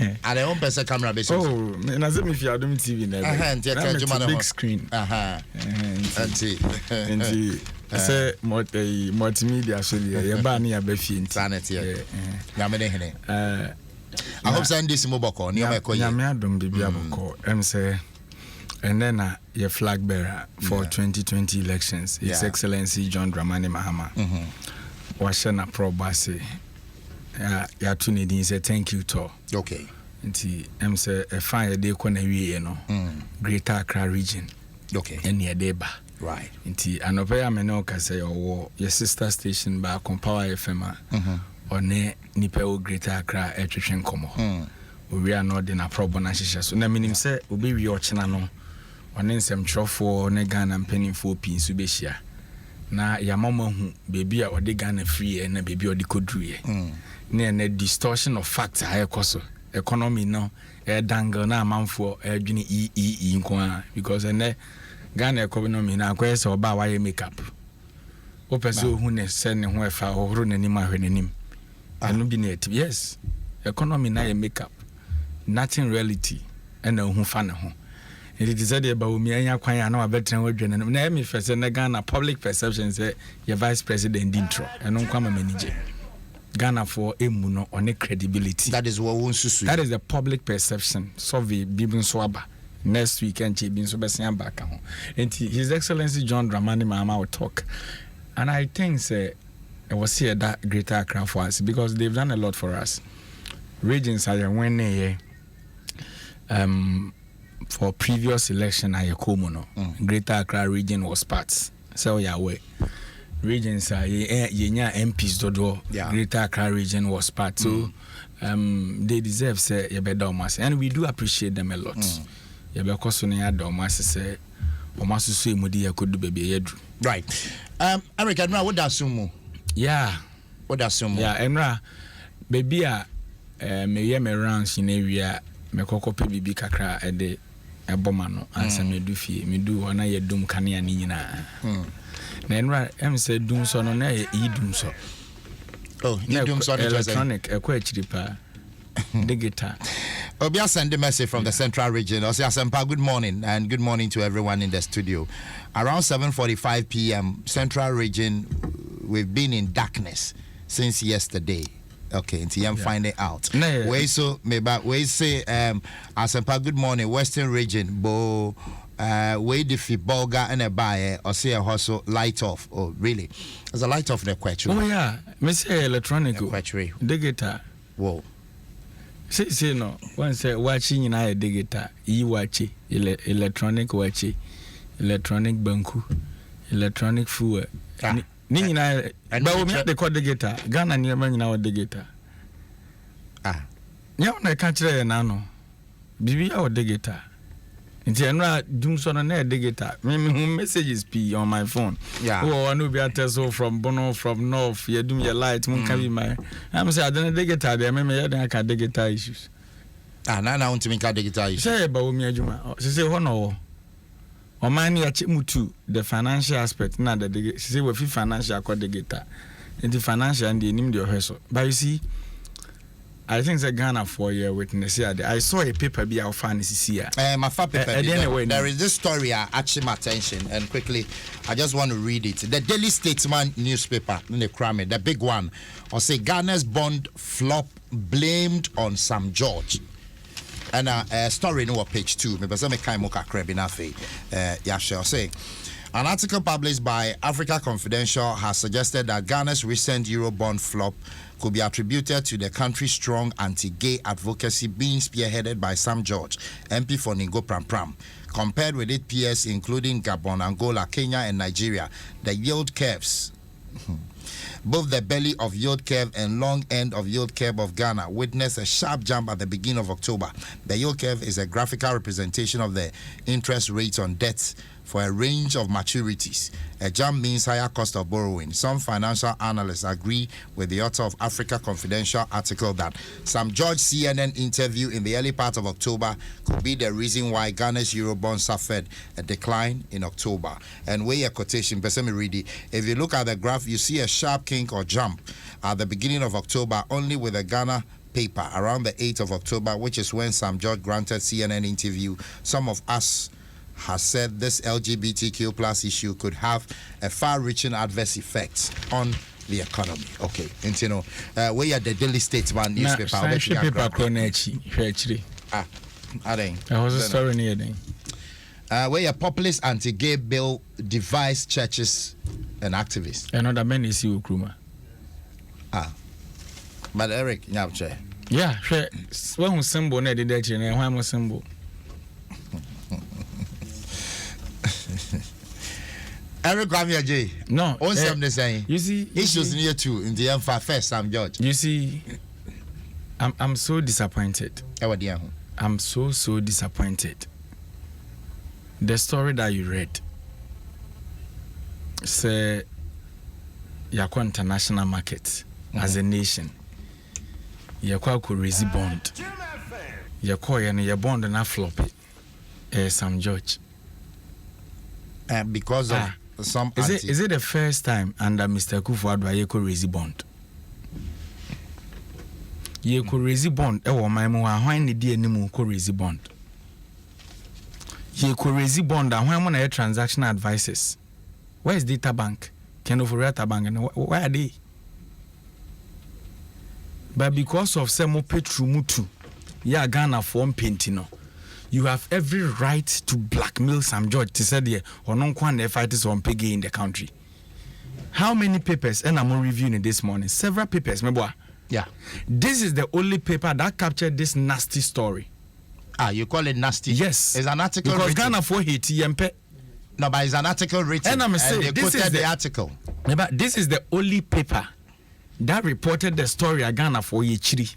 And I own person camera base. Oh, and as if you are doing TV now. Big screen. And say multimedia so the bani abefi planet here. I hope send this mobile near my call. Adom bibi aboko. Say and then your flag bearer for 2020 elections, His Excellency John Dramani Mahama. Washana probase. Ya tu need say thank you to. Okay. Nti say a fire day kona wie no. Greater Accra region. Okay. Any deba. Right. Nti anope ameno ka say your sister station ba Power FM one nipa o Greater Accra etwetwen komo. We are not in a problem na hihye so na minim say obi wi ochena no one nsem trofo ne Ghana mpanimfo pin so behia na ya mama hu baby a ode Ghana free na baby ode kodruye na distortion of facts ha ekoso economy no dangle na amanfo adwene nko because Ghana economy na akwese oba wa makeup opeso hu ne se ne ho efa ohoro nanim ahwe nanim anu bi na yes economy na makeup nothing reality and hu fa ne ho it is said about me anya kwan ya na wabetra wadwene na me fese na Ghana public perception say your vice president intro eno nkwa ma manager Ghana for emu no on credibility. That is what wonsusu. That is the public perception. Survey bibin swaba next week and bibin so besan back home. And His Excellency John Dramani Mahama will talk. And I think say I was here that Greater Accra for us because they've done a lot for us. Regions are when for previous election I no. Greater Accra region was parts. So way. Regions are yenya MPs dodo. Greater Accra region was part. So they deserve say yebedomas and we do appreciate them a lot. Yebekos ne adomas say omasusu emudi yakodu bebe yedru. Right. America now what does sumo? Yeah. What does sumo? Yeah, Emra baby me ye me rounds in area me kokope bibi kakra ede eboma no ansa me du fie me du ona ye dum kanea ni nyina. Na enra say dum so no na e dum so. Oh, you dum so electronic ekwa chiripa digital. Obia send a message from the Central Region. Osia Sempa, good morning and good morning to everyone in the studio. Around 7:45 p.m. Central Region, we've been in darkness since yesterday. Okay, until I'm finding out. We so maybe we say Asempa, good morning Western Region bo we defeat Bolga and a buy or say a hustle light off. Oh really? There's a light off the question. Oh yeah, me say electronic digital. Whoa. Say no. One say watching in a digital. E watch electronic watch electronic banku electronic food. Ni na ba wo me de ko digital. Ghana ni ma nyina wo digital. Nya na ka kire na no. Bibi ya wo digital. Nti enra dum so no na digital. Me messages p on my phone. Oh, I know be so from Bono from North. You do your light mun can be my. I'm say I don't digital there. Me ya den ka digital issues. Na want to make digital issues. Say ba wo me adwuma. Say ho no. O man ya mutu the financial aspect na the digital. Say we fi financial ko digital. Nti financial and the nim the hweso. But you see I think the Ghana for your witness here. I saw a paper be our fancy here. My paper. There is this story catching my attention, and quickly, I just want to read it. The Daily Statesman newspaper, the big one, or say Ghana's bond flop blamed on Sam George. And a story in page 2. Maybe some kind of say. An article published by Africa Confidential has suggested that Ghana's recent Eurobond flop could be attributed to the country's strong anti-gay advocacy being spearheaded by Sam George, MP for Ningo Pram. Compared with its peers including Gabon, Angola, Kenya and Nigeria, the yield curves, both the belly of yield curve and long end of yield curve of Ghana witnessed a sharp jump at the beginning of October. The yield curve is a graphical representation of the interest rates on debts for a range of maturities. A jump means higher cost of borrowing. Some financial analysts agree with the author of Africa Confidential article that Sam George CNN interview in the early part of October could be the reason why Ghana's Eurobond suffered a decline in October. And where a quotation, let me read it. If you look at the graph, you see a sharp kink or jump at the beginning of October, only with the Ghana paper around the 8th of October, which is when Sam George granted CNN interview. Some of us has said this LGBTQ plus issue could have a far-reaching adverse effects on the economy. Okay, and you know, we are the Daily Statesman newspaper. I was a story near then. Where a populist anti-gay bill divides churches and activists. Another man is you, Kruma. But Eric, yeah, when symbol, ne did that, and why am symbol? Eric Grammy J. No, on some the same. You see, issues near two in the M5 first, Sam George. You see, I'm so disappointed. I'm so disappointed. The story that you read say Yakwa international market as a nation. Yakwa could raise bond. Yakwa and your bond and a flop Sam George. Because of some is it the first time under Mr. Kufuor you could raise bond? You could raise bond. My when the DNM could raise bond. You could raise bond and when I transaction advices. Where is data bank? Can overrate bank and where are they? But because of some petru mutu, ya Ghana form painting. You have every right to blackmail Sam George to say there or non quan fighters on Peggy in the country. How many papers? And I'm reviewing it this morning. Several papers, remember? Yeah. This is the only paper that captured this nasty story. You call it nasty? Yes. It's an article because written. Ghana for Haiti and no, but it's an article written. And I'm saying they this is the article. But this is the only paper that reported the story of Ghana for Yichiri.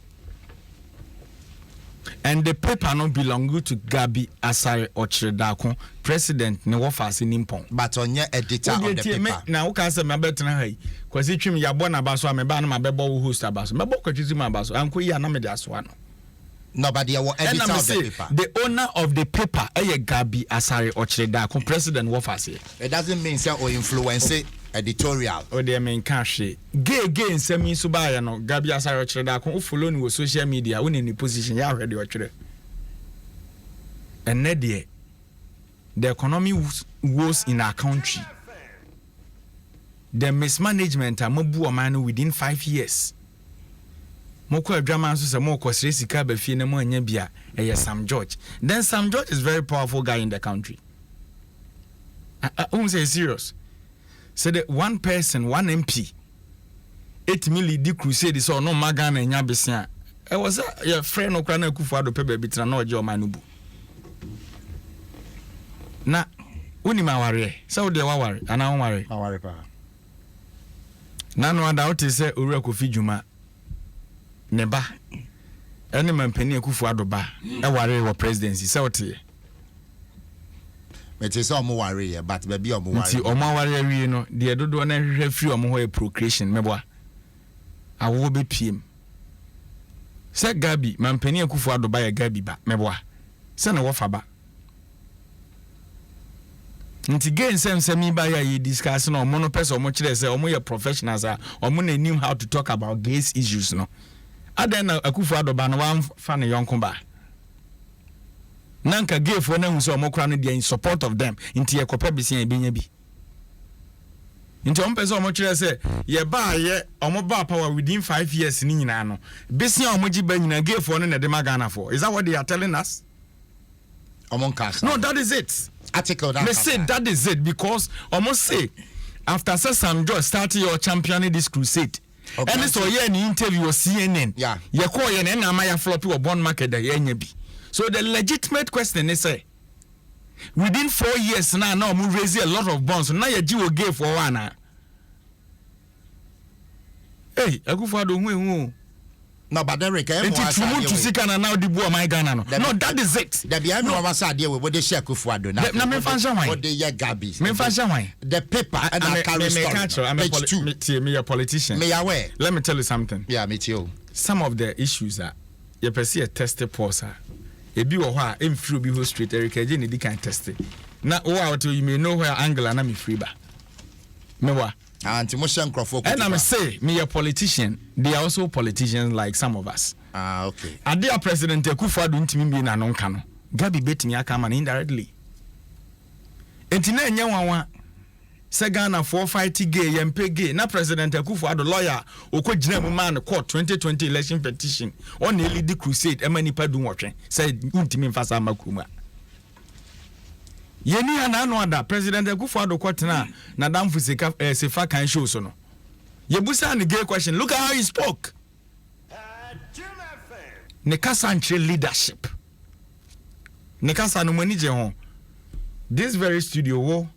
And the paper no belong to Gabi Asare Ochredakon, president ne wofase nimpon. But on your editor of the paper. Now who can say me betena hai? Kwasi twim ya bo na baso a me ba na mabebo wo host abaso. Me bo kwatwisi ma baso. Anko yi na me de aso ano. No, but the editor of the paper. The owner of the paper, Gabi Asare Ochredakon, president wofase. It doesn't mean say or influence editorial. O de men kan hwe. Gay nsemi so ba ya no Gabi Asare Ochredakon o follow ni wo social media, wo ni position ya hwe de ochre. And the economy woes in our country. The mismanagement are mobu man within 5 years. Moko drama so say moko sika ba fie na mo anya bia Sam George. Then Sam George is very powerful guy in the country. I won't say serious. So the one person, one MP, 8 million di crusade so no magana nya besia. E was a friend okra na Kufuor pebe bitra na oje o manubu. Na uni maware so de waware ana waware aware pa na no ada ote se owura Kofi Dwuma ne ba ene mampani Kufuor ba e ware wo presidency se ote me te so mo ware but be bi o mo ware nti o mo ware wi no de dodo na hwehwe free o mo ho e procreation meboa awo be piem se Gabi mampani Kufuor ba ya Gabi ba meboa se na wo fa ba nti gay nsem ba ya yi discuss no omo no person omo kire say omo ye professionals omo na knew how to talk about gay issues no adan na Kufuor ba no wan fa ne yonko ba nanka gay for na hu say omo kra no dey in support of them nti ye kopa bisia e benya bi nti omo person omo kire say ye ba ye omo ba power within 5 years ni nyina no bisia omo gi ba nyina gay for no na de magana for is that what they are telling us? No, that is it. Article that. They say that is it because almost say after Sam George started your championing this crusade. Okay. And so yeah, in interview with CNN. Yeah. You call your name Amaya floppy or bond market that you be. So the legitimate question is say within 4 years now we raise a lot of bonds. So now you will give for one. Hey, Kufuor don't. No, but Derek, now the boy my Ghana no. No, that is it. The behind no was idea with the share Kufuor now. Na me fancy why. What the Gabi. Me fancy why. The paper and I carry story. I'm a politician. Me aware. Let me tell you something. Yeah, me too. Some of the issues are you perceive a tested pause. E bi wo ha em free bi ho street Eric Eje ne di kan test. Na wo you may know where angle na me free ba. Me wa. And I'm say me a politician. They are also politicians like some of us. Okay. Adia President Akufo-Addo ntimi bi na no nka no. Gabi betimi aka man indirectly. Entina enye wanwa se Ghana for fight gay yempe gay na President Akufo-Addo lawyer okogina mu man court 2020 election petition on a lead crusade ema nipa du nwotwe say ntimi mfasa makuma. Yeni ana no ada President Akufo-Addo kwatena na damfu sefa kan show so no. Yebusa the gay question. Look at how he spoke. Nekasa nche leadership. Nekasa no mani je ho. This very studio wo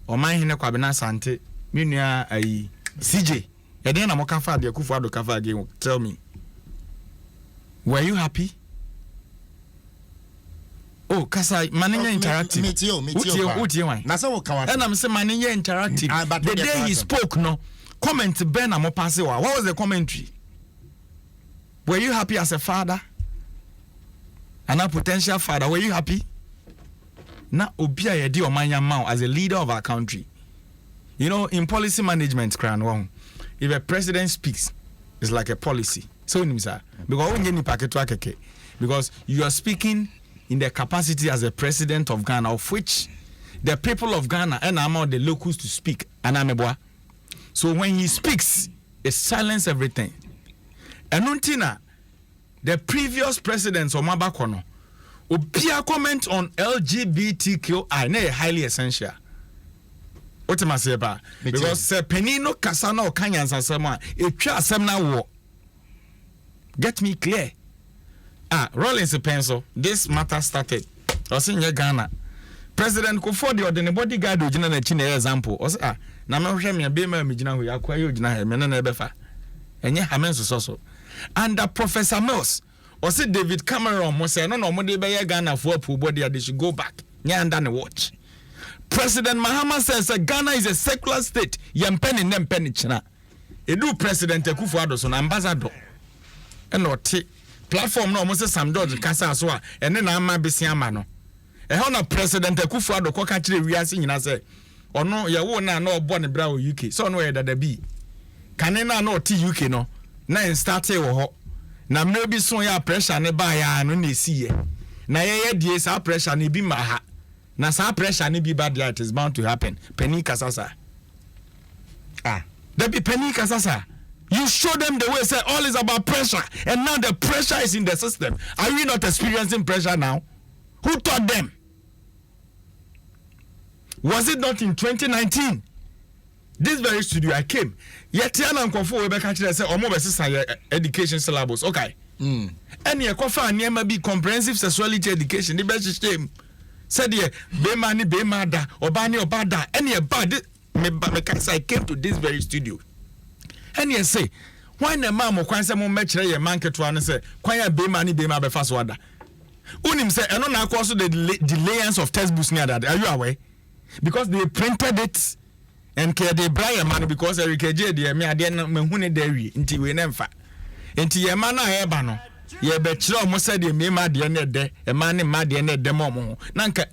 o man hine kwabena sante menua ayi CJ. Yede na mo kafa de Akufo-Addo kafa again. Tell me. Were you happy? Oh, kasa maninya interactive. Me na so wo kawa. And I'm say maninya interactive. The day he spoke no comment Ben na mo pass wa. What was the commentary? Were you happy as a father? And a potential father, were you happy? Na obia yedi omanya mau as a leader of our country. You know, in policy management, if a president speaks, it's like a policy. So because you are speaking in the capacity as a president of Ghana, of which the people of Ghana and among the locals to speak. So when he speaks, it silences everything. And untina, the previous presidents of Mabakono, Obia comment on LGBTQI, ne highly essential. What am I saying about? Because Penino Kasano Kanyans and someone, it just war. Get me clear. Rollins pencil. This matter started. I was in Ghana. President Kufuor the bodyguard who general chine example. I say na me hwe me be ma me gina ho yakwa yo gina he me na ebefa. Enye hamenso so. Under Professor Mills, or say David Cameron mo say no mo de be ye Ghana for poor body they should go back. Nya under the watch. President Mahama says Ghana is a secular state. Yempeni nempeni china. Edu President Akufo-Addo so na ambassador. Eno platform no mo say Sam George kasa so a ene na ama besi ama no. Na President Akufo-Addo ko ka kire wiase nyina say ono ye wo na obo ne bra wo UK so no ye dada bi kane na oti UK no na start wo ho na mre bi so ya pressure ne ba ya no na esiye na ye die sa pressure ne bi ma ha na sa pressure ne bi ba there it is bound to happen penny kasasa there be penny kasasa. You show them the way, say all is about pressure, and now the pressure is in the system. Are we not experiencing pressure now? Who taught them? Was it not in 2019? This very studio I came. Yet Tiana Nkofo we be catch say omo be sisan education syllabus. Okay. And ye kofa aniema be comprehensive sexuality education. The best system. Said ye be mani be mada obani obada. And ye bad me I came to this very studio. And you say, why the man mo kwan se mo mechire ye man ketwa no say kwan ya be man ni be ma be fa so ada. Unim say eno na akọ so the layers of textbooks near that. Are you aware? Because they printed it and they buy man because Eric J dey me ade na mahu ne dawi nti we na mfa. Nti ye man na ye ba no. Ye be kire omo say de me ma de na de e man ne ma de na de mo mo. Na nka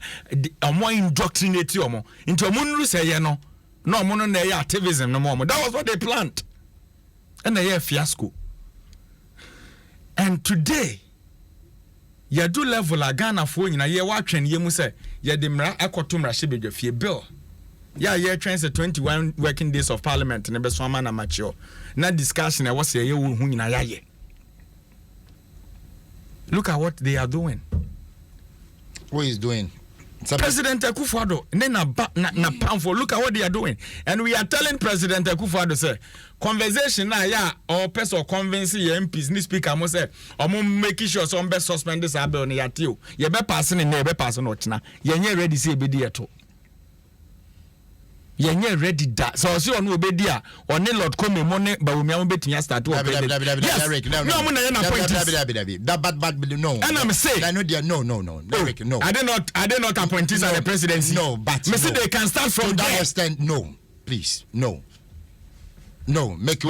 omo indoctrinate omo. Nti omo nuru say ye no. No omo no na ye activism no mo. That was what they planned. And a fiasco. And today, you do level a Ghana for you. Ye watching ye must ye demra ekotum rashibe fie bill. Yeah, ye trains the 21 working days of parliament and the best woman amateur. Na discussion I was ye hu na ye. Look at what they are doing. What is doing? President Akufo-Addo, na powerful. Look at what they are doing, and we are telling President Akufo-Addo say conversation na ya or person convince your MPs ni speaker mo say omo make sure some be suspend this bill na yatio ye be passing na ye be passing no china ye nye ready say be dey to ye nye ready that so see on obedi a on Lord come mo ne ba omi am betimi start work no mo na ye na point that but no and I'm saying I know they no Derek, no I did not appoint as the presidency no but me say they can start from to that there. Extent no please no make you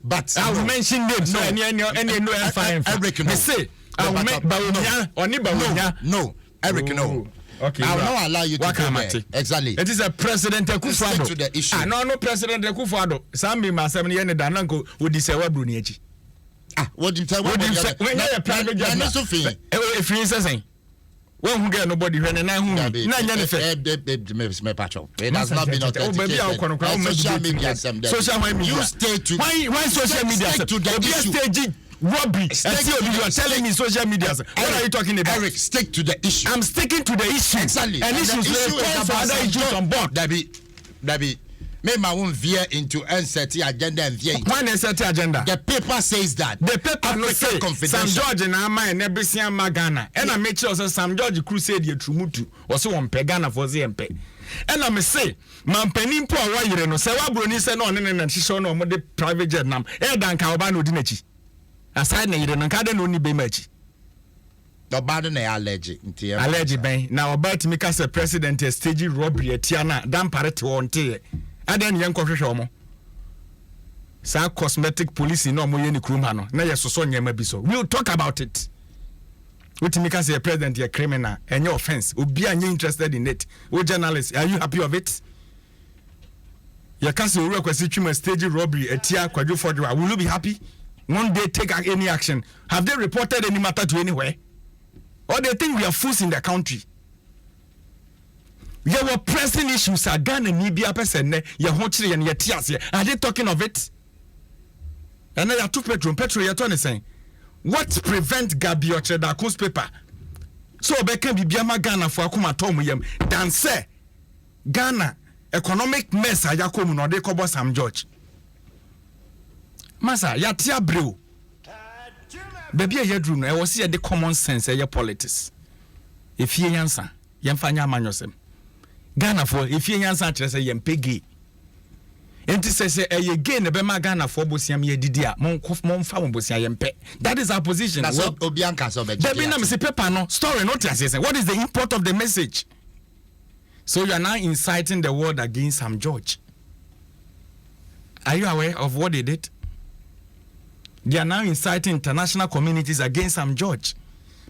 but I will mention names no fine me say I will make ba oni ba no Eric no. Okay, I will not allow you to go there. Exactly. It is a President Akufo-Addo. To the issue. No President Akufo-Addo. Some be myself ni ene dananko odi se wabru ni echi. What do you tell? What do you say? When you're a private jet, if you say, well, who get nobody when and who it has not been social media. Social media. You stay to why social media? Stick to the issue. Robbery. You are telling me social media. What are you talking about? Eric, stick to the issue. I'm sticking to the issue. Exactly. And issues is about other issues on board. Dabi. May my own veer into uncertain agenda and veer. One uncertain agenda. The paper says that. The paper no say Sam George and Ama and Nebisian Magana. And I make sure Sam George crusade ye trumutu. Also on Pegana for ZMP. And I may say, Mampenimpo away no say Wabroni say no and she show no the private jet nam. Dan Kaubano Dinechi. Aside na yire no kada no ni be machi. Obado na allergy. Allergy ben. Na obati me ka say president stage robbery etiana dan parete wonte. Adan yen kohwehwe omo. Sa cosmetic police no mo ye ni kruma no. Na yesoso nyema bi so. We'll talk about it. What me ka say president ye criminal and your offense. Obi anye interested in it. O journalist, are you happy of it? Ye ka say ori akwasi twima stage robbery etia kwadwo fodwa. Will you be happy? One day take any action. Have they reported any matter to anywhere? Or they think we are fools in the country? There were pressing issues. Are they talking of it? And then you two petrol, you're trying saying, what prevent Gabi Ochredako's paper? So they can be Biama Ghana for Akuma Tomuyam than say Ghana economic mess. Ayakomu no de kobo Sam George. Masa ya tia brew. Baby a yedru no e wo se the common sense e politics. If ye yansa, yemfanya amanyosem. Ghana for if ye yansa kire se yempege. Enti se e gay ne be ma Ghana for bosiam ye didi a mon fa mon bosia yempe. That is our position. That's what Obianka so be. Baby na me se paper no story not say what is the import of the message? So you are now inciting the world against Sam George. Are you aware of what they did? They are now inciting international communities against Sam George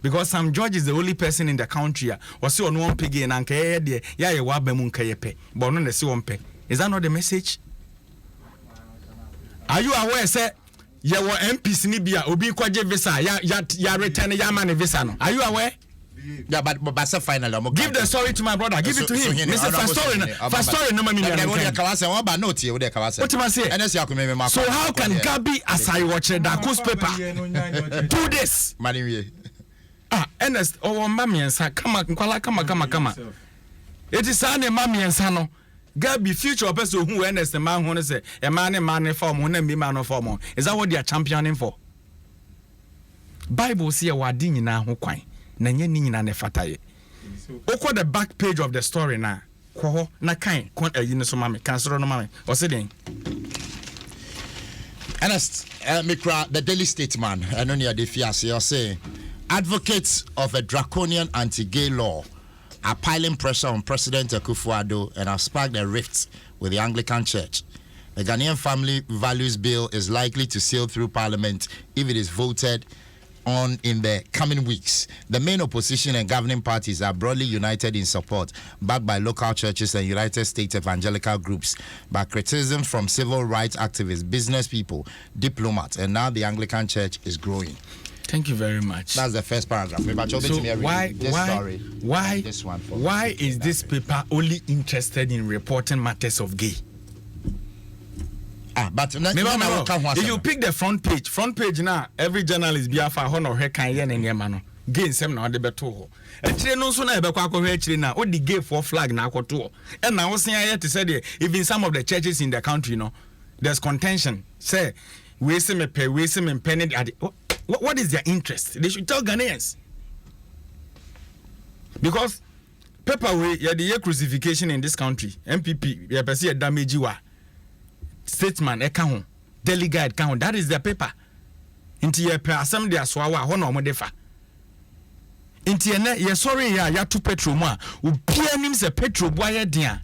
because Sam George is the only person in the country or see on one pig and anke ya ye wa be mu nkayepe but no na see one pe. Is that not the message? Are you aware say ye wo MPs ni bia obi kwaje visa ya return ya man visa no? Are you aware? Yeah, but finally, give the story to my brother. Give it to him. Mr. Fast story. No, so how can Gabi, as I watch Dako's paper, do this? Ernest, oh, Mammy and Sa, come. It is Sunday, Mammy and Sano. Gabi, future person who Ernest, the man who say a man form, who name me man form. Is that what they are championing for? Bible see a wadini na who quine. Nanye ni nyina ne fataye. Oko the back page of the story na kwo na kan kon ayi so mame kansoro no mame o se den Ernest Mikra the Daily Statesman anonia de fiase you say advocates of a draconian anti-gay law are piling pressure on President Akufo-Addo and have sparked a rift with the Anglican Church. The Ghanaian Family Values Bill is likely to sail through Parliament if it is voted on in the coming weeks. The main opposition and governing parties are broadly united in support, backed by local churches and United States evangelical groups, but criticism from civil rights activists, business people, diplomats, and now the Anglican Church is growing. Thank you very much. That's the first paragraph. So why is this paper only interested in reporting matters of gay? But if you pick the front page now, every journalist be afa honor he kan ye ne ma no gay nsem na ode beto ho etire no so na ebe kwa akọ etire na odi gay for flag na akoto and na wo sen aye to say even some of the churches in the country, there's contention say we say me pay we say me penny what is their interest? They should tell Ghanaians, because paper we the crucifixion in this country MPP ye person ye damage wa statesman account delegate account, that is the paper inti ye per assembly aswa ho na omodefa inti ye sorry ya to petrol mu a obia nim se petrol boye den a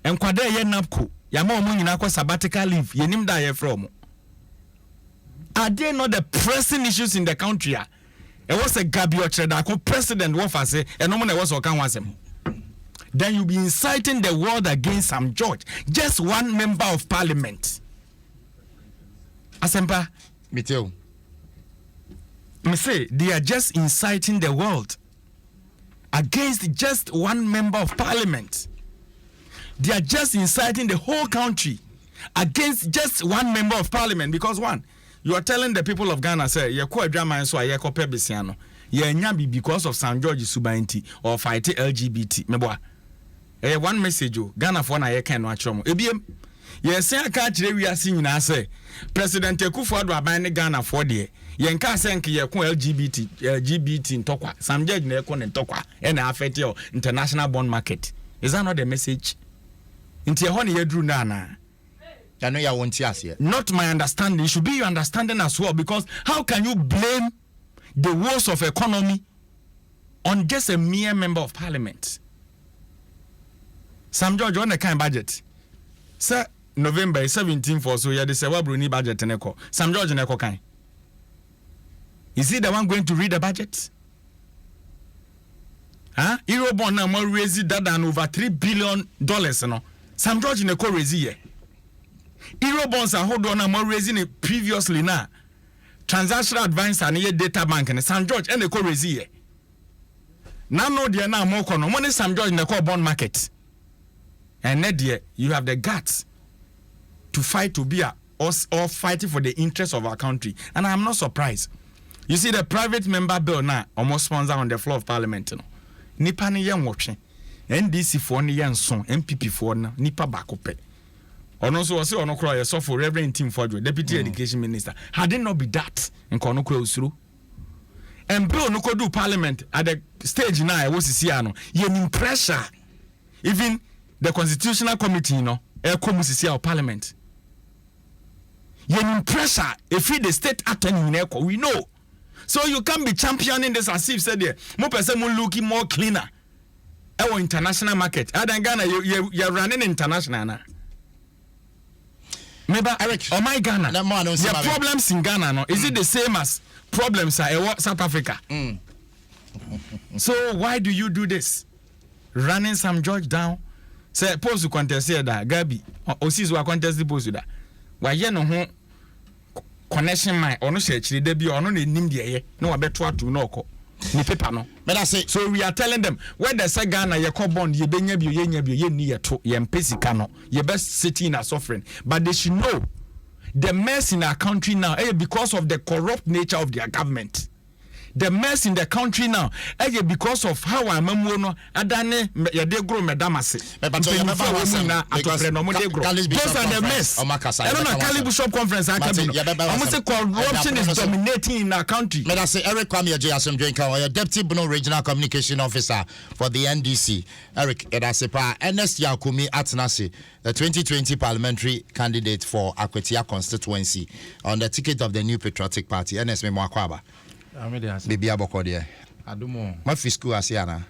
enkwada ye napco ya ma omo nyina kwa sabbatical leave ye nim da ye from. Are they not the pressing issues in the country? It was a Gabi Ochredako's president what I say and no one was okan. Then you'll be inciting the world against Sam George, just one member of parliament. Asempa, me too. me say they are just inciting the world against just one member of parliament. They are just inciting the whole country against just one member of parliament, because one, you are telling the people of Ghana, say, you are drama and so you are because of St. George Subainti or fight LGBT. Meboa. One message, Ghana for na ye can watch them. Ebiem, ye say I can't we are seeing na say President Akufo-Addo aban Ghana for there. Ye nka say nke ye ko LGBT ntokwa. St. George na ye ko ntokwa. E na affect your international bond market. Is that not the message? Inti ye ho na ye dru na na. I know you won't see us yet. Not my understanding. It should be your understanding as well, because how can you blame the woes of economy on just a mere member of parliament? Sam George on the kind budget. Sir, November 17th or so, yeah, they say, well, Bruni budget and echo. Sam George and echo kind. Is he the one going to read the budget? Huh? Eurobond now more raising that than over $3 billion, you know. Sam George in echo raise here. Eurobonds are hold on more raising it previously now. Transactional advance and ye data bank and St. George and the core here. Now no dear now more kono money St. George in the core bond market. And net dear, you have the guts to fight to be us or fighting for the interests of our country. And I'm not surprised. You see the private member bill now almost sponsor on the floor of parliament. Nipa ni yen watching. NDC for ni yen son, MPP for na nipa bakope. Ono so wase ono kro so for Reverend Tim Fodjo, Deputy Education Minister. Had it not be that in kono kro usuru. And bill no do parliament at the stage now I was see ano. Yen pressure. Even the Constitutional Committee, you know, our parliament. Yen pressure if the state attorney we know. So you can't be championing this as if said there. More person looking more cleaner. Our international market. Other Ghana, you're running international now. Maybe Eric, oh my Ghana. The problems in Ghana, no, is it the same as problems in South Africa? So why do you do this? Running some George down. Say post to contest here that Gabi. Osis wa contest the post that. Why you no ho connection my ono search the be ono ne nim de no abeto atu no ko. Ni paper no. But I say so we are telling them when they say Ghana ye call bond ye benya bi ye ni ye to ye mpesika no ye best sitting as suffering, but they should know the mess in our country now because of the corrupt nature of their government. The mess in the country now because of how our memory no adane ye de grow medamase. But those are the mess. I don't know Cali Bishop conference I can corruption is dominating in our country. But I say Eric Kwame Ejasem Drenka, Deputy Bono Regional Communication Officer for the NDC. Eric Edasepa Ernest Yakumi Atnasi, the 2020 parliamentary candidate for Akwetia constituency on the ticket of the New Patriotic Party. Ernest Memwakwaba. Baby aboko there. Adumo. My fiscal asiana.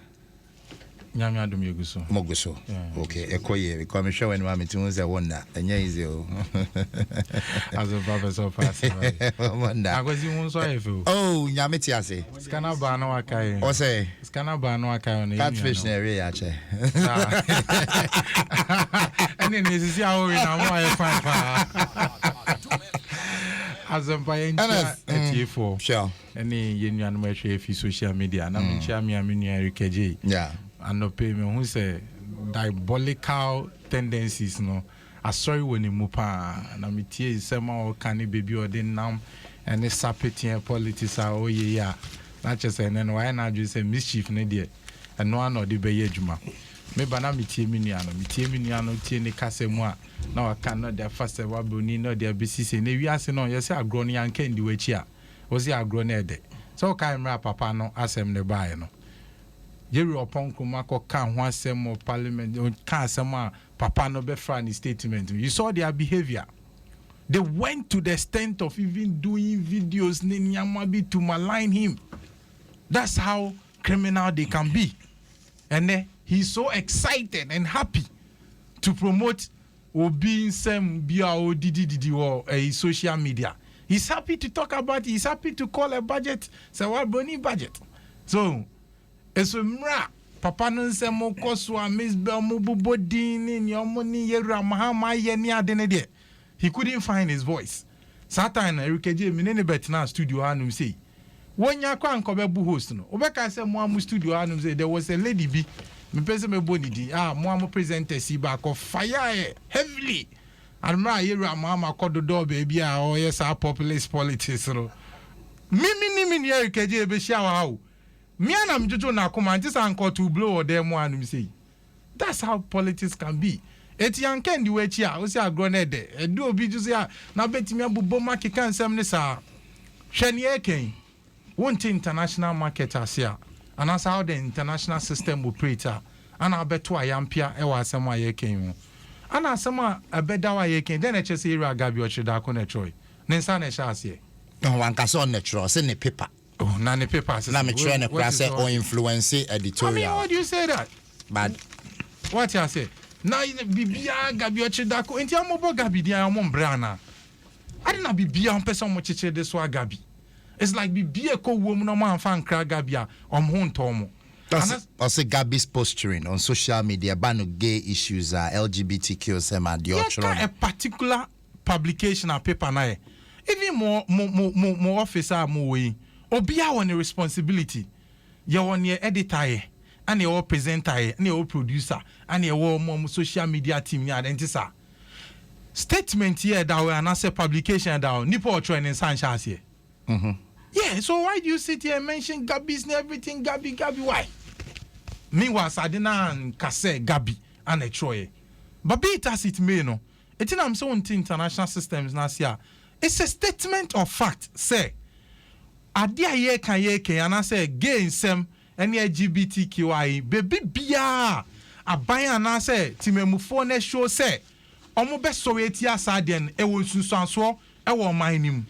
Nyame adum yeguso. Moguso. Okay, ekoye because me show when mama tun say wonder. Enya easy o. As a baba so fast. Wonder. Agozi won so efu. Oh, nyame ti ase. Scanner ba na wakai. O say scanner ba na wakai on. Catfish na area ya che. Ene ni sisi awo na mo aye fine pa. Azampa NT4. Sure. Any union measure social media. Na me chia me RKJ. Yeah. And no pay me who say diabolical tendencies no. I sorry when you move na me tie sema o can baby or den nam and the sapetian politics oh yeah. Not just and then why not just say mischief ne there. And no one or the be juma. Me bana me tie miniano tie ne kase mu a na waka no their first wabuni no their BCC ne wiase no you say agro ne yanka ndi wachi a wo say agro ne de so kan mra papa no asem ne bae no Jerry upon kuma ko kan ho asem of parliament kan asem a papa no be fra ni statement. You saw their behavior. They went to the extent of even doing videos ne nyamabi to malign him. That's how criminal they can be. And he's so excited and happy to promote Adom Nsem BRODDD or a social media. He's happy to talk about it. He's happy to call a budget. So what Bonnie budget? So it's a mra. Papa Nsem Okoswa Miss Belmubu Din your money yera mahama yeni adenede. He couldn't find his voice. Satan RKJ minene betina studio anum say When you can't come back host no. Obeka say mo studio anum say there was a lady be Mpensenpensenmu di mo presenter si back of fire heavily. And my year mama called the door baby or yes our populist politics no. Me here keje be shower how. Me and I'm jojo na come and just anchor to blow or them one say. That's how politics can be. Eti yanken di wechi a o si agro na de. Edu obi ju say na betimi abubo market kan sem ne sa. Hwene eken. Won't international market asia. And that's how the international system operates. And I bet to a yampia ewa asema yeken. And asema abeda wa yeken then eche say ira gabi ochida ko na troy. Nensa na sha asie. No one can so natural say ne paper. Oh, na ne paper. Na me try na kra say or influence editorial. I mean, why do you say that? But what you say? Na bibia gabi ochida ko enti amobo gabi dia amon brana. Adi na bibia on person mo cheche de so gabi. It's like bibia ko wo mu no man fan kra gabi a omho ntomo. Also Gabi's posturing on social media ban gay issues LGBTQ sema the a particular publication and paper na even more officer mo we obia won a responsibility you won your editor and your presenter and your producer and your more social media team ya identisa statement here that we announce publication that nipo training sanchez here. Yeah, so why do you sit here and mention Gabi's and everything Gabi why? Meanwhile, Sadina and Kase, Gabi, and a Troy. But be it as it may, no. It's in so into international systems, Nasia. It's a statement of fact, say. Adia ye can and I say, gay Nsem, any LGBTQI, baby, bia. A buy and I say, Timemufone show say, Omo best Sowietia Sadian, Ewo Susanswo, Ewo mining.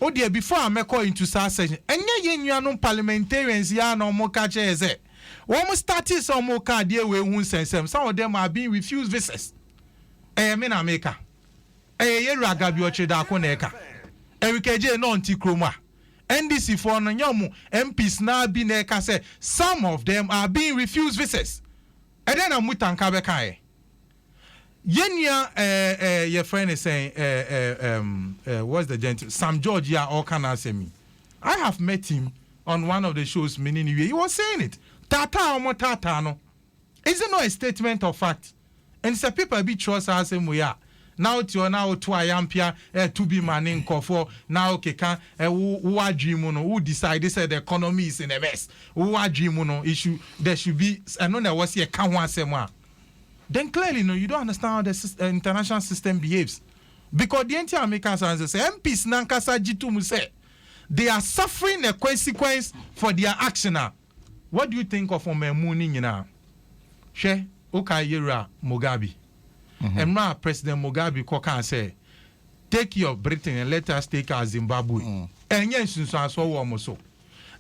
Oh dear, before I make into session, and ye parliamentarians ya no more catch as it. One started some more card dear way Nsem. Some of them are being refused visas. Mena maker. Yera Gabi Ochida Koneka. Erikeje non Tikroma. NDC for Nanyamu MPs now be neka say some of them are being refused visas. And then I'm with Ankabekai. Yenya your friend is saying what's the gentle Sam George ya all can answer me. I have met him on one of the shows meaning he was saying it. Tata or tata no. Is it not a statement of fact? And some people be trust us and we are. Now to now to a yampia to be manning for now can who are dreaming who decide they said the economy is in a mess. Who are dreaming issue there should be I know there was here can one sema. Then clearly no you don't understand how the international system behaves. Because the entire makers say MPs nankasa jitu mu say they are suffering a consequence for their action now. What do you think of Omemuni now? She Okayera Mugabe. And now President Mugabe Kokan say, take your Britain and let us take our Zimbabwe. And yes, so so.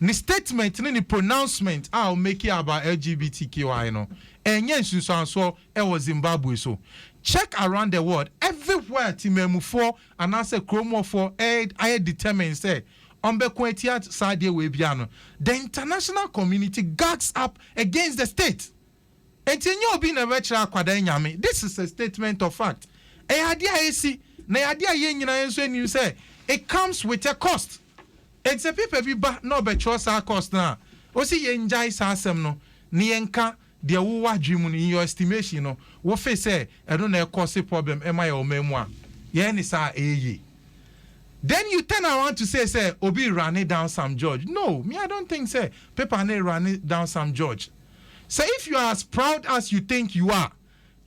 The statement, the pronouncement, I'll make it about LGBTQI no. And yes, so it was Zimbabwe so. Check around the world, everywhere Timemu 4 and I say Chromo 4, I determine say. The international community gags up against the state. This is a statement of fact. It comes with a cost. It's a people be no be trust our cost now. Osi ye enjoy sasem no nienka the uwa dream in your estimation no wo face say I don't know cause problem am I or memoir. Ye ni sa eye. Then you turn around to say, Obi ran it down Sam George. No, me, I don't think, say, Pepper ran it down Sam George. Say, if you are as proud as you think you are,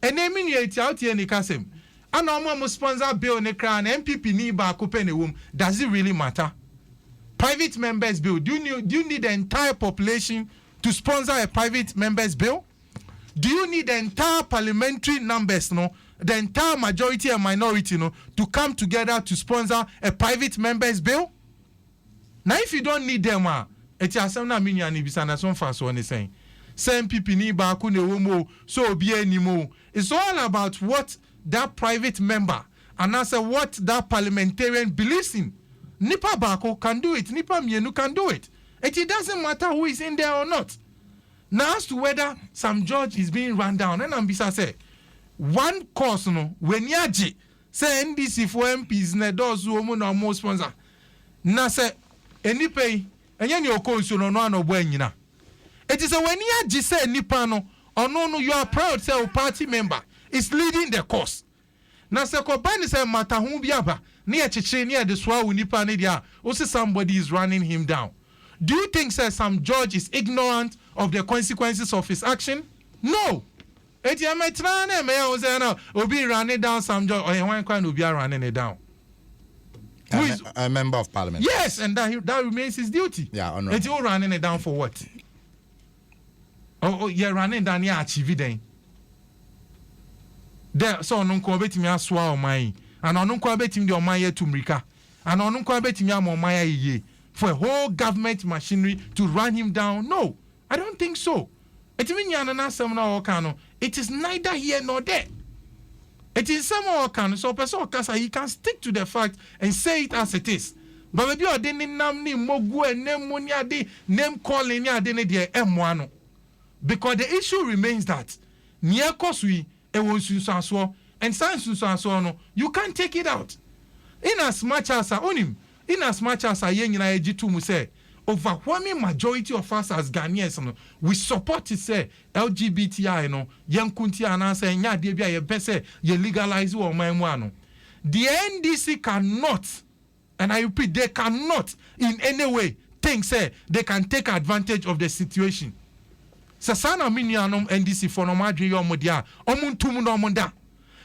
and then you out here, Nikasem, and I'm sponsor bill Nekra and MPP ni ba kupene wom. Does it really matter? Private members bill. Do you need the entire population to sponsor a private members bill? Do you need the entire parliamentary numbers, no? The entire majority and minority no, to come together to sponsor a private members bill? Now, if you don't need them, it's a some na minya ni bisana some fast one is saying. Same people ni ba ku ne womo so be anymore. It's all about what that private member and also what that parliamentarian believes in. Nipa Bako can do it. Nipa Mienu can do it. It doesn't matter who is in there or not. Now, as to whether Sam George is being run down, and Ambisa say. One course no when yaji say NDC for MPs na those who no more sponsor na say any pay enye ni okonsu no no bo anyina. It is when you just say nipa no no you are proud say party member is leading the cause. Na se ko ban say mata hu bi aba na ye chichi na ye de so awu nipa ne dia o say somebody is running him down. Do you think say some judge is ignorant of the consequences of his action? No. Eti ametra na me o say na obi running down some judge or one kind obi running it down. Who is a member of parliament? Yes, and that remains his duty. Yeah, honorable. Eti o running it down for what? Oh, you're running down here achieve then. There, so no ko betimi asoa o man, and no ko betimi de o man ye tumrika, and no ko betimi am o man ye for a whole government machinery to run him down. No, I don't think so. Etimi nya na asem na o kan no, it is neither here nor there. It is some o kan so person o kasa he can stick to the fact and say it as it is. But maybe o de ni nam ni mogu enem mo ni ade name calling ni ade ne de emo ano. Because the issue remains that near Kosui, and Sans no, you can't take it out. In as much as I say, overwhelming majority of us as Ghanaians, we support it, say LGBTI, young Kunti and say, nya debia ye best ye legalize or my. The NDC cannot, and I repeat, they cannot in any way think say they can take advantage of the situation. Sasana minianum NDC for no madri yomodia omuntum no monda.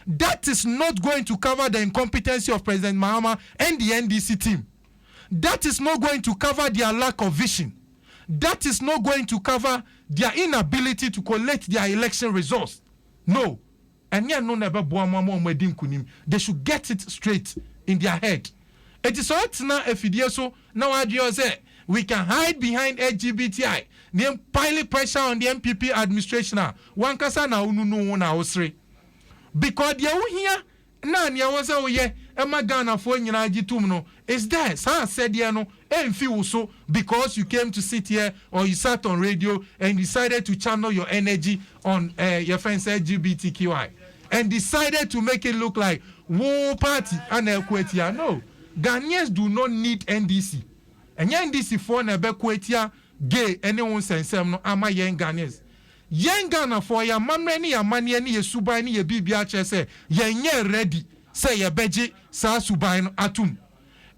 That is not going to cover the incompetency of President Mahama and the NDC team. That is not going to cover their lack of vision. That is not going to cover their inability to collect their election results. No. And yeah, no never they should get it straight in their head. It is all now if so now I say we can hide behind LGBTI. Name pile pressure on the MPP administration. One kasa na unu na osre. Because the here na nya was ye ema Ghana for nyina agitum no is there. Sa said ye no emfi so because you came to sit here or you sat on radio and decided to channel your energy on your friends LGBTQI and decided to make it look like war party and Ekwetia. No, Ghanaians do not need NDC. And NDC for na Ekwetia gay anyone Nsem no ama young Ghanaians. Young Ghana for ya mamre ni ya mani ni ye subai ni ye bibia che se ye ready say ye beji sa subai no atum.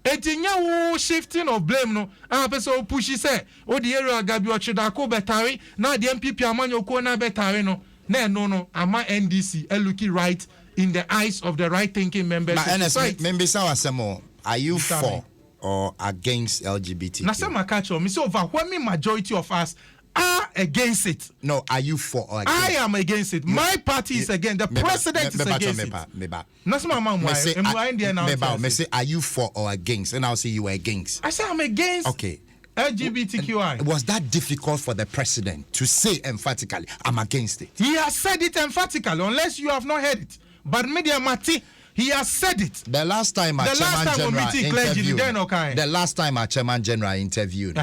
Etinya wo shifting of blame no a person pushi say o the area gabi o chida ko betari na the MPP amanyo ko na betari no no ama NDC looking right in the eyes of the right thinking members. Na NS member Sawasemo, are you for or against LGBT? Na some catch on me so overwhelming majority of us are against it. No, are you for or against? I am against it. My party is against. The president is against it. Me say, are you for or against? And I'll say you are against. I say I'm against. Okay. LGBTQI. Was that difficult for the president to say emphatically, I'm against it? He has said it emphatically, unless you have not heard it. But Media Mati, he has said it. The last time our Chairman General interviewed,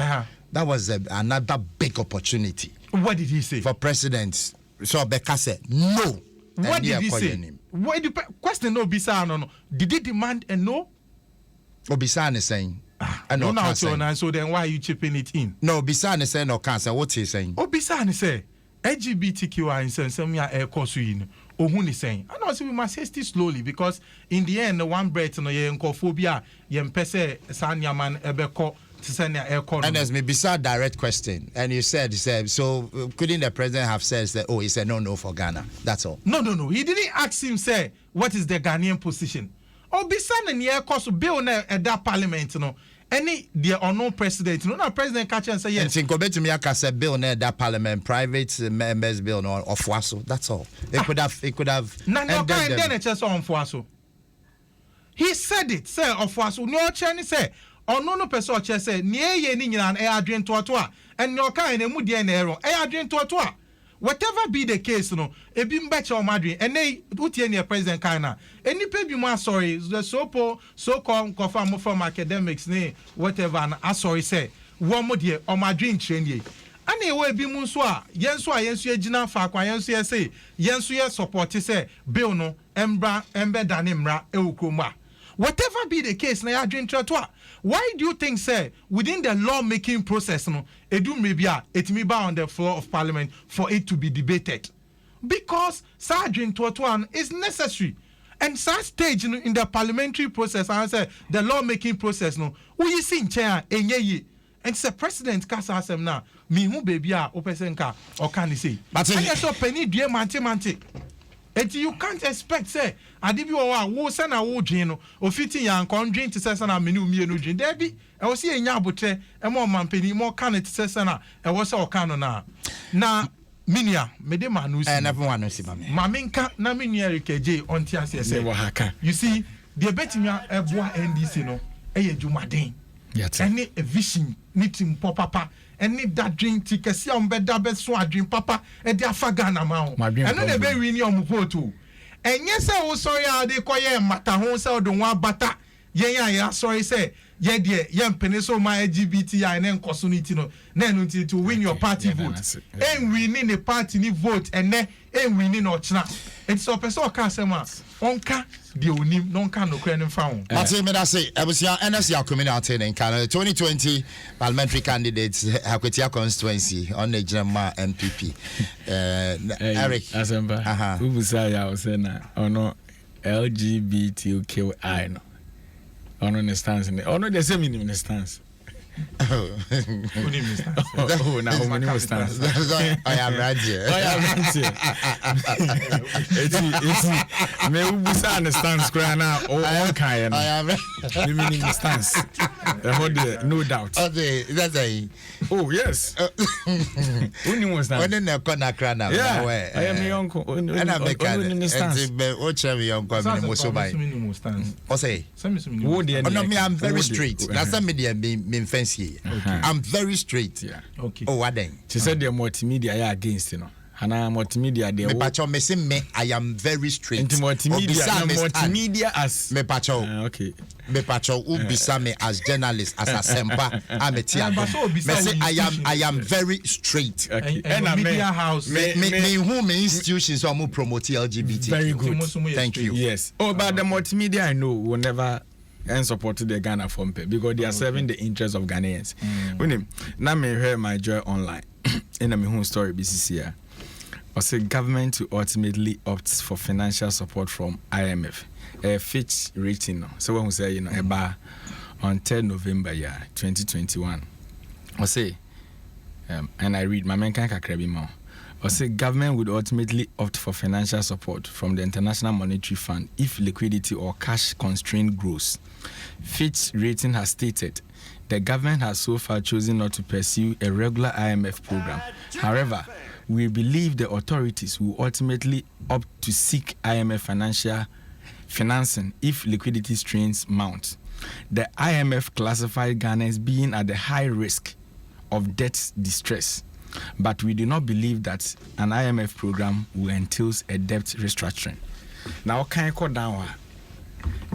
that was another big opportunity. What did he say? For presidents. So Becca said, no. What did he say? What the question no Bisa no. Did he demand a no? Obisa is saying. No, now so then why are you chipping it in? No, Bisa is saying no cancer. What's he saying? Obisa is saying LGBTQI in Mpensenpensenmu air course in Ohun is saying. I know so we must say it slowly because in the end the one breath no ye encophobia ye mpese sanyaman ebeko. And as me beside direct question, and you said so couldn't the president have said that he said no for Ghana? That's all. No. He didn't ask him say what is the Ghanaian position. Beside the air course bill at that parliament, any the unknown president, no president catch and say yes. And go back to me, I said bill near that parliament, private members bill or Fwaso. That's all. It could have. No, then it's just on Fwaso. He said it, say of Fwaso. No Chinese say. No person say near ye ni nyina e adwen toa and no kind emu de na ero e adwen toa whatever be the case no e bi mbeche o madwen and utie ne president kan na eni pe bi mo sorry the so called confirm from academics ne whatever and sorry say wo mo de o madwen train ye ana e we bi mu so a yenso agina fa kwa yenso ye say yenso ye support say bill no embe dane mra e okroma whatever be the case na ya adwin to why do you think say within the law making process no edu maybe it may be on the floor of parliament for it to be debated because adwin to is necessary and such stage in the parliamentary process I say the law making process no we see in chair enye and say president kasa asem na me hu baby a opesen ka o kan say but I so penny due mante and you can't expect say adibi wo say na wo dwen no ofiti yan kon dwen te say na menu mie no dwen there be e wo say enya abotre e mo mampani mo kan te say na e wo say o kan no na minia mede manusi everyone knows mama mamenka na minia rekeje onti ase say you see the betimia eboa NDC no e ye dwumaden any a vision meeting papa any that drink tikesi ombeda be so adwin papa e de afaga na ma ho eno na be wini vote o enye se wo sorry a de koye mata ho se odo wa bata yen ya sorry say ye de ye mpene so ma LGBTI na nkoso no ti no na eno ti to win your party vote en win the party ni vote ene en win no chna it's so person o ka sema onka de onim no nka no kra ne fa ho but me that say ebusia NSC community in Canada 2020 parliamentary candidates Hakwetia constituency on the General MPP Eric Asemba ubusa ya osena ono LGBTQI no ono ne stance ne ono the same in stance oh now many stance I am ready it's me ubusa understand square now all kind I am meaning stance no doubt that's a oh yes only one stance when na corner crana where I am your uncle and I make it o chere your uncle me so by o say no me I'm very straight that's the media me fancy I'm very straight okay oh what then she said the multimedia are against you know Hana multimedia they me I am very straight multimedia as me pacho okay me pacho ubisa me as journalist as a sempa ametia me say I am very straight okay. and media house me who me institutions are more promote LGBT very good thank you yes but the multimedia I know will never and supported the Ghana Fompe because they are serving the interests of Ghanaians. When now me hear my joy online in my home story BCCA. I say government to ultimately opt for financial support from IMF. Fitch rating. So when we say about on 10 November 2021. I say and I read my man can krabi more. I say government would ultimately opt for financial support from the International Monetary Fund if liquidity or cash constraint grows. Fitch rating has stated the government has so far chosen not to pursue a regular IMF program. However, we believe the authorities will ultimately opt to seek IMF financing if liquidity strains mount. The IMF classified Ghana as being at the high risk of debt distress. But we do not believe that an IMF program will entail a debt restructuring. Now, can I call down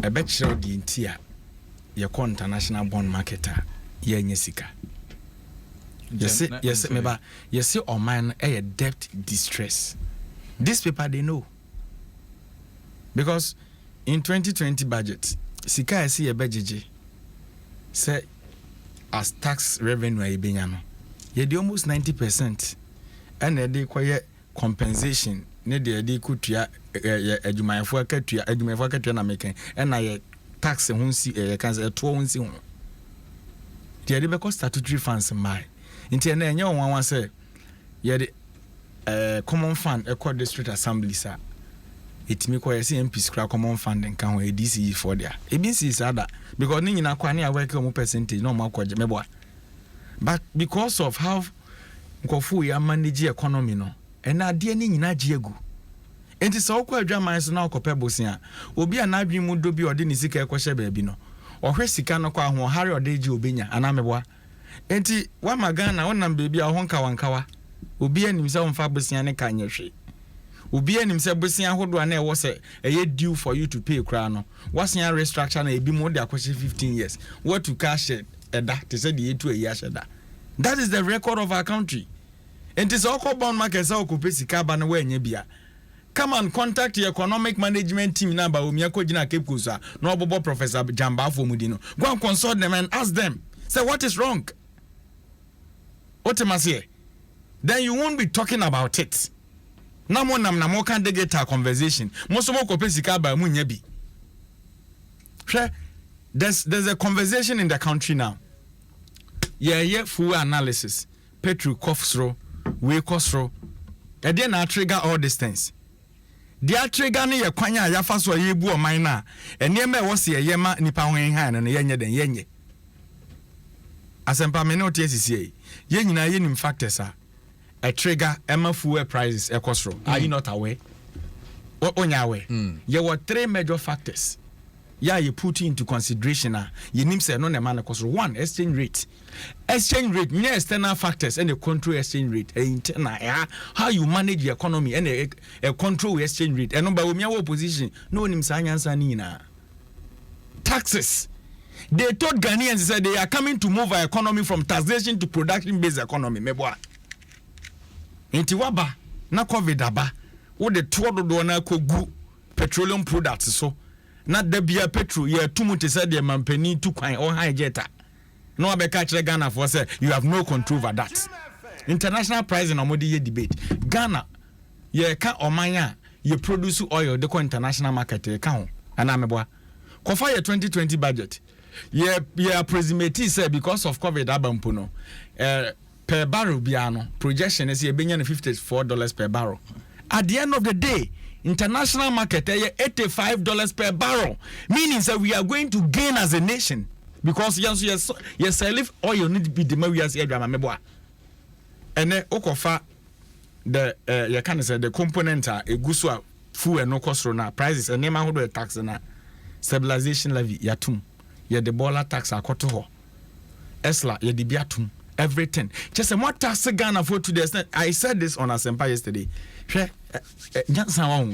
a bet show the intia your international bond marketer, Yesika? Yes, maybe yes, or man a debt distress. This paper they know because in 2020 budget, Sika see a budget say as tax revenue ibinyano. You do almost 90%, and they quiet compensation. They could ya my for na making, and I tax a hunsi a 2 hunsi. They are because statutory funds in my. Internet, and one say, yeah, the common fund, a court district assembly, sir. It me quite CMP scrap common fund and can weigh DC for there. ABC is other because Nina Kwani work on percentage, no more quad meboa. But because of how Kofu ya manage economy no, and na dear ni nyina jiegu. Enti so kwa adwama so na okope bosia. Obi anadwi mu do bi ode ni sika ekwohye baabi no. Ohwe sika no kwa ho hare ode ji obenya anameboa. Enti wa magana wonam baabi a ho nkawankawa. Obi anim se omfa bosia ne kanyehwe. Obi anim se bosia hodo na e wo se eye due for you to pay kra no. Wasia restructure na ebi mu de akwhye 15 years. What to cash it? They said the 2 years. That is the record of our country. And it's all bond market so pay sika ba na wa nya bia. come and contact the economic management team number Omiako Jina Cape Coast. No Bobo Professor Jamba for Mudino. Go and consult them and ask them. Say what is wrong? Otemasiye. Then you won't be talking about it. Namo can they get a conversation. Most of all by Munyebi. There's a conversation in the country now. Yeah, full analysis. Petru Kofsro, we Kosro. And then I trigger all these things. Dia trigger ni kwanya ya faso yebu o man na enema wo se yema nipa hwen han na yenye den yenye asempa me no tie sisie ye nyina ye nim factors a trigger ema fuel prices ekosro. Are you not aware? Onya aware. There were 3 major factors you put into consideration you nim say no na man ekosro. 1, exchange rate near external factors and the control exchange rate internal how you manage the economy and a control exchange rate and number we opposition no nim sa nyansa ni na taxes. They told Ghanaians said they are coming to move our economy from taxation to production based economy meboa enti waba na covid aba wo de todo do na kogu petroleum products so na da bia petrol ye tumuti said the mampani tu kwan or high jetta. No abeka kire Ghana for say you have no control over that. International pricing omodi ye debate. Ghana ye ka omanya ye produce oil de ko international market ye ka ho ana meboa. Kofa ye 2020 budget. Ye approximate say because of COVID abampo no. Per barrel biano projection is ye benya $54 per barrel. At the end of the day, international market $85 per barrel, meaning that we are going to gain as a nation. Because yes, oil need to be the we as meboa. And then okofa the you can say the component egusua fuel and no cost na prices and name how tax na stabilization levy yatum ye the bola tax akoto ho esla ye the biatum everything just a more tax Ghana for today. I said this on Asempa yesterday.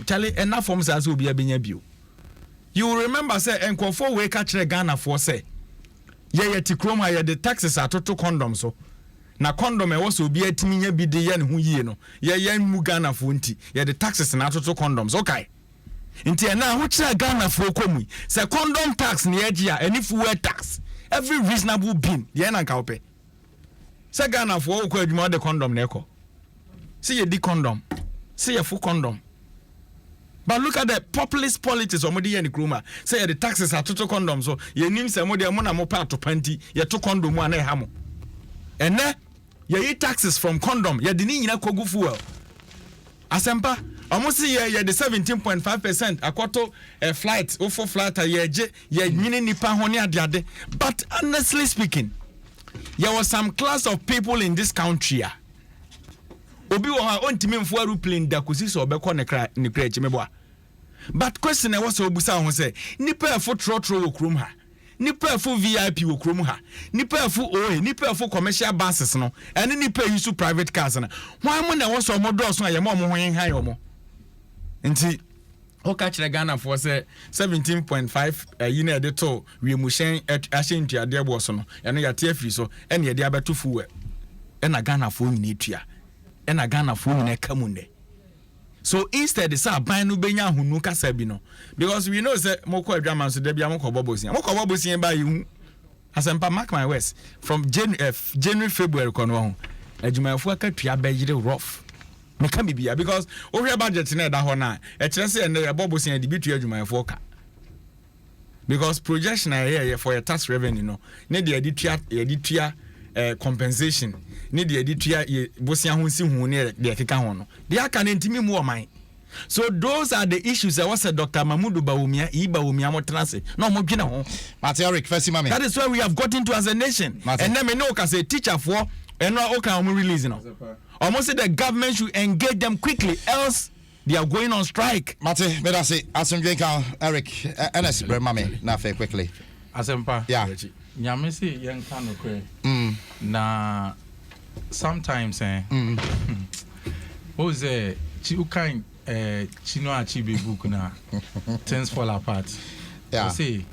Charlie enough forms as will be a bill. You will remember say enko for we catch Ghana for say ye tikroma ye the taxes are total condom so na condom e also be atiminya bi de ye ne ho yie no ye mu Ghana for nti ye the taxes na total condoms okay nti na ho kira Ghana for komu say condom tax na ye gia any fuel tax every reasonable being ye na nka ope say Ghana for ko adwuma de condom na eko see ye di condom see ye full condom. But look at the populist politics or modi and kroma. Say the taxes are total condom. So ye nim say modi amona mo part to panty, ye to condom one hamo. And then ye taxes from condom, ye dini nyina kogu fuel. Asempa, almost ye the 17.5% akoto a flight, ofo flight ye nyini nipa honi adiade. But honestly speaking, there was some class of people in this country. Obi wo ha ontimi mfo aeroplane da kosi so obekọ ne kra chimeboa. But question I was obusa ho say nipa fo trotro wo krom ha, nipa fo VIP wo krom ha, nipa fo OA, nipa fo commercial buses no, ene nipa use private cars na. Why mo na wo so mo do so na ye mo ho hen han yo mo. Nti o ka kire Ghana for say 17.5 yi na de to we mu hyen ahyen tuade bo so no. Eno ya tie free so ene ye de abeto fuwe. Ena Ghana fo nyina tua. Ena Ghana fo nyina kamunde. So instead say ban no benya hunu kasa bi no because we know say moko adwaman so da bia moko bobosin ba yi Asempa mark my words from January February kono ho adwumanfo akatua bayire rough meka bibia because ohwe budget na da ho na e kire say na bobosin de bitua adwumanfo ka because projection here for your tax revenue no ne de editua compensation need the editor bosia ho si hu ne de keka ho no de aka na ntimi mu o man. So those are the issues that was Dr. Mahmoud Bawumia Ibawumia motrase no mo dwene ho Eric first mama. That is where we have gotten to as a nation. And then me know can say teacher for and no okay we release no almost say the government should engage them quickly else they are going on strike. Mate me da say asomdwenka Eric NS mama na fair quickly Asempa yeah nyame say yen kan no kre na sometimes o say you kind chino achieve book na things fall apart. Yeah. I say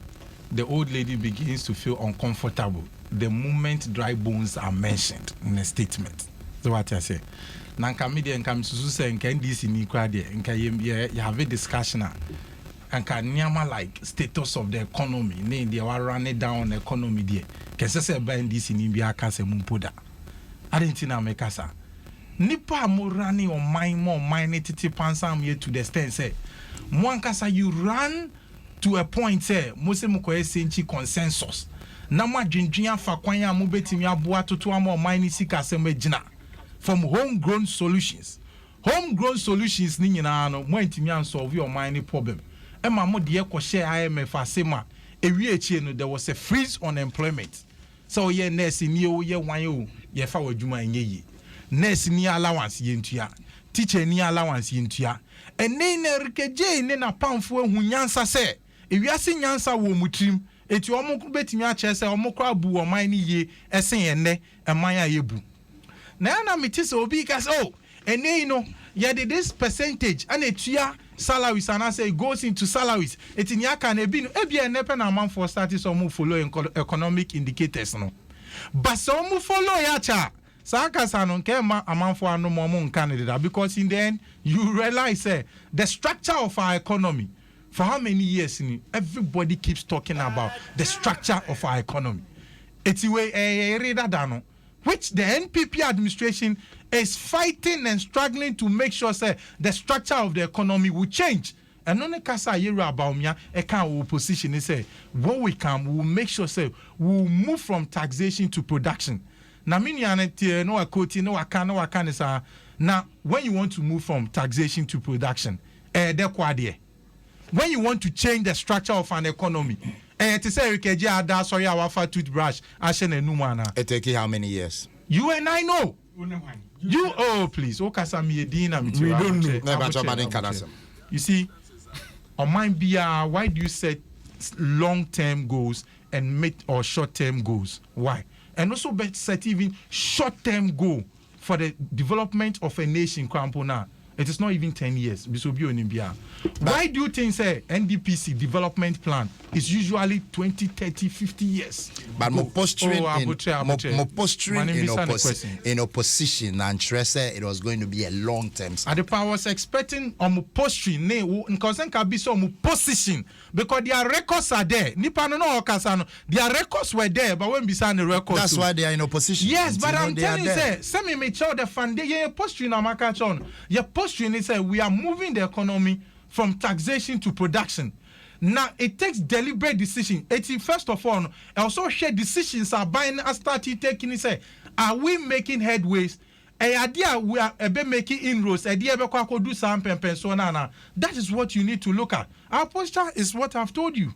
the old lady begins to feel uncomfortable the moment dry bones are mentioned in a statement. So what I say. Nanka media and come to say and can this in equality and can you have a discussion and can nyama like status of the economy. Nay, they are running down the economy there. Can say buying this in India Casa Mumpuda. I didn't think I make casa. Nipa mo running on mine more mine titi pansam here to the stand say. Mwankasa you run to a point say mose mukwe senchi consensus. Nama jinjia fa kwanya mo betimi aboa toto ama mine sika sema jina. From homegrown solutions. Homegrown solutions ni nyina no mo antimi an solve your mining problem. Emma mo de ko share IMF asema ewie echi no there was a freeze on employment. So ye nurse ni o ye wan o ye fa wadwuma enye yi. Nurse ni allowance ye ntua. Teacher ni allowance ye ntua. Ene na rikeje ne na pamfo ehu nyansa se ewiase nyansa wo mutrim eti omo betimi a che se omo kra bu o man ni ye esen ye ne eman a yebu. Na me tise obi kas oh ene you know yeah this percentage and etua salaries and I say it goes into salaries eti nya kan ebi no ebi enepe na man for start some follow economic indicators no but some follow ya cha saka sanon kema amanfo anu mo nkan because in the end you realize the structure of our economy for how many years everybody keeps talking about the structure of our economy eti we reader dano which the NPP administration is fighting and struggling to make sure say the structure of the economy will change. And on the kasa yera about me, a can opposition is say when we come, we'll make sure say we'll move from taxation to production. Now, no akoti, no akan is now when you want to move from taxation to production, when you want to change the structure of an economy. To say Rikeji sorry our toothbrush Ashen and Numana. It take you how many years? You and I know. You please. We don't know. You see, on mine be why do you set long-term goals and mid or short-term goals? Why? And also set even short-term goal for the development of a nation. It is not even 10 years. Why do you think say NDPC development plan is usually 20, 30, 50 years? But more posturing in opposition and stress it was going to be a long term. I was expecting posturing because position because their records are there. Their records were there, but when beside the records, that's why they are in opposition. Yes, but I'm telling you, some may show the foundation posturing we are moving the economy from taxation to production. Now it takes deliberate decision. First of all, also share decisions are buying and started taking. Are we making headways? Idea we are making inroads. Idea we do some Mpensenpensenmu. That is what you need to look at. Our posture is what I've told you.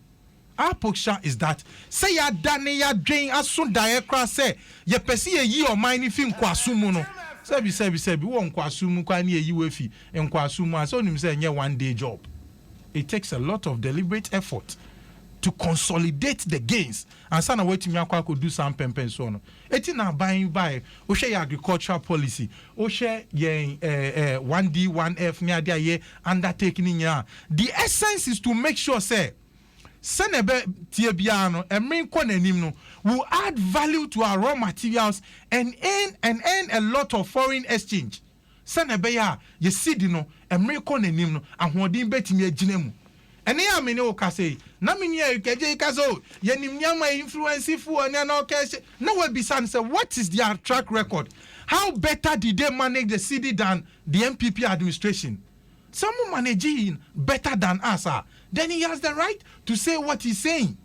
Our posture is that say ya dane ya drain as soon diakra say ye pesi ye or mine film kwasumu no. Sebi won kwasumu kwa ni eyi wefi en kwasumu so nim say nye one day job. It takes a lot of deliberate effort to consolidate the gains and sana wetimi akwa ko do some Mpensenpensenmu. Eti na buy o share agricultural policy o share ye 1D 1F ni ade ye undertaking nya. The essence is to make sure say Senebe Tiebiano and main no will add value to our raw materials and earn a lot of foreign exchange. Senebe ya ye sidino and main no and hodin betimi ejinemu. And ya mene okase na minya keje kazo ye nimnyama influence fu anya na okase na we bisan say what is their track record? How better did they manage the city than the MPP administration? Some managing better than us then he has the right to say what he's saying.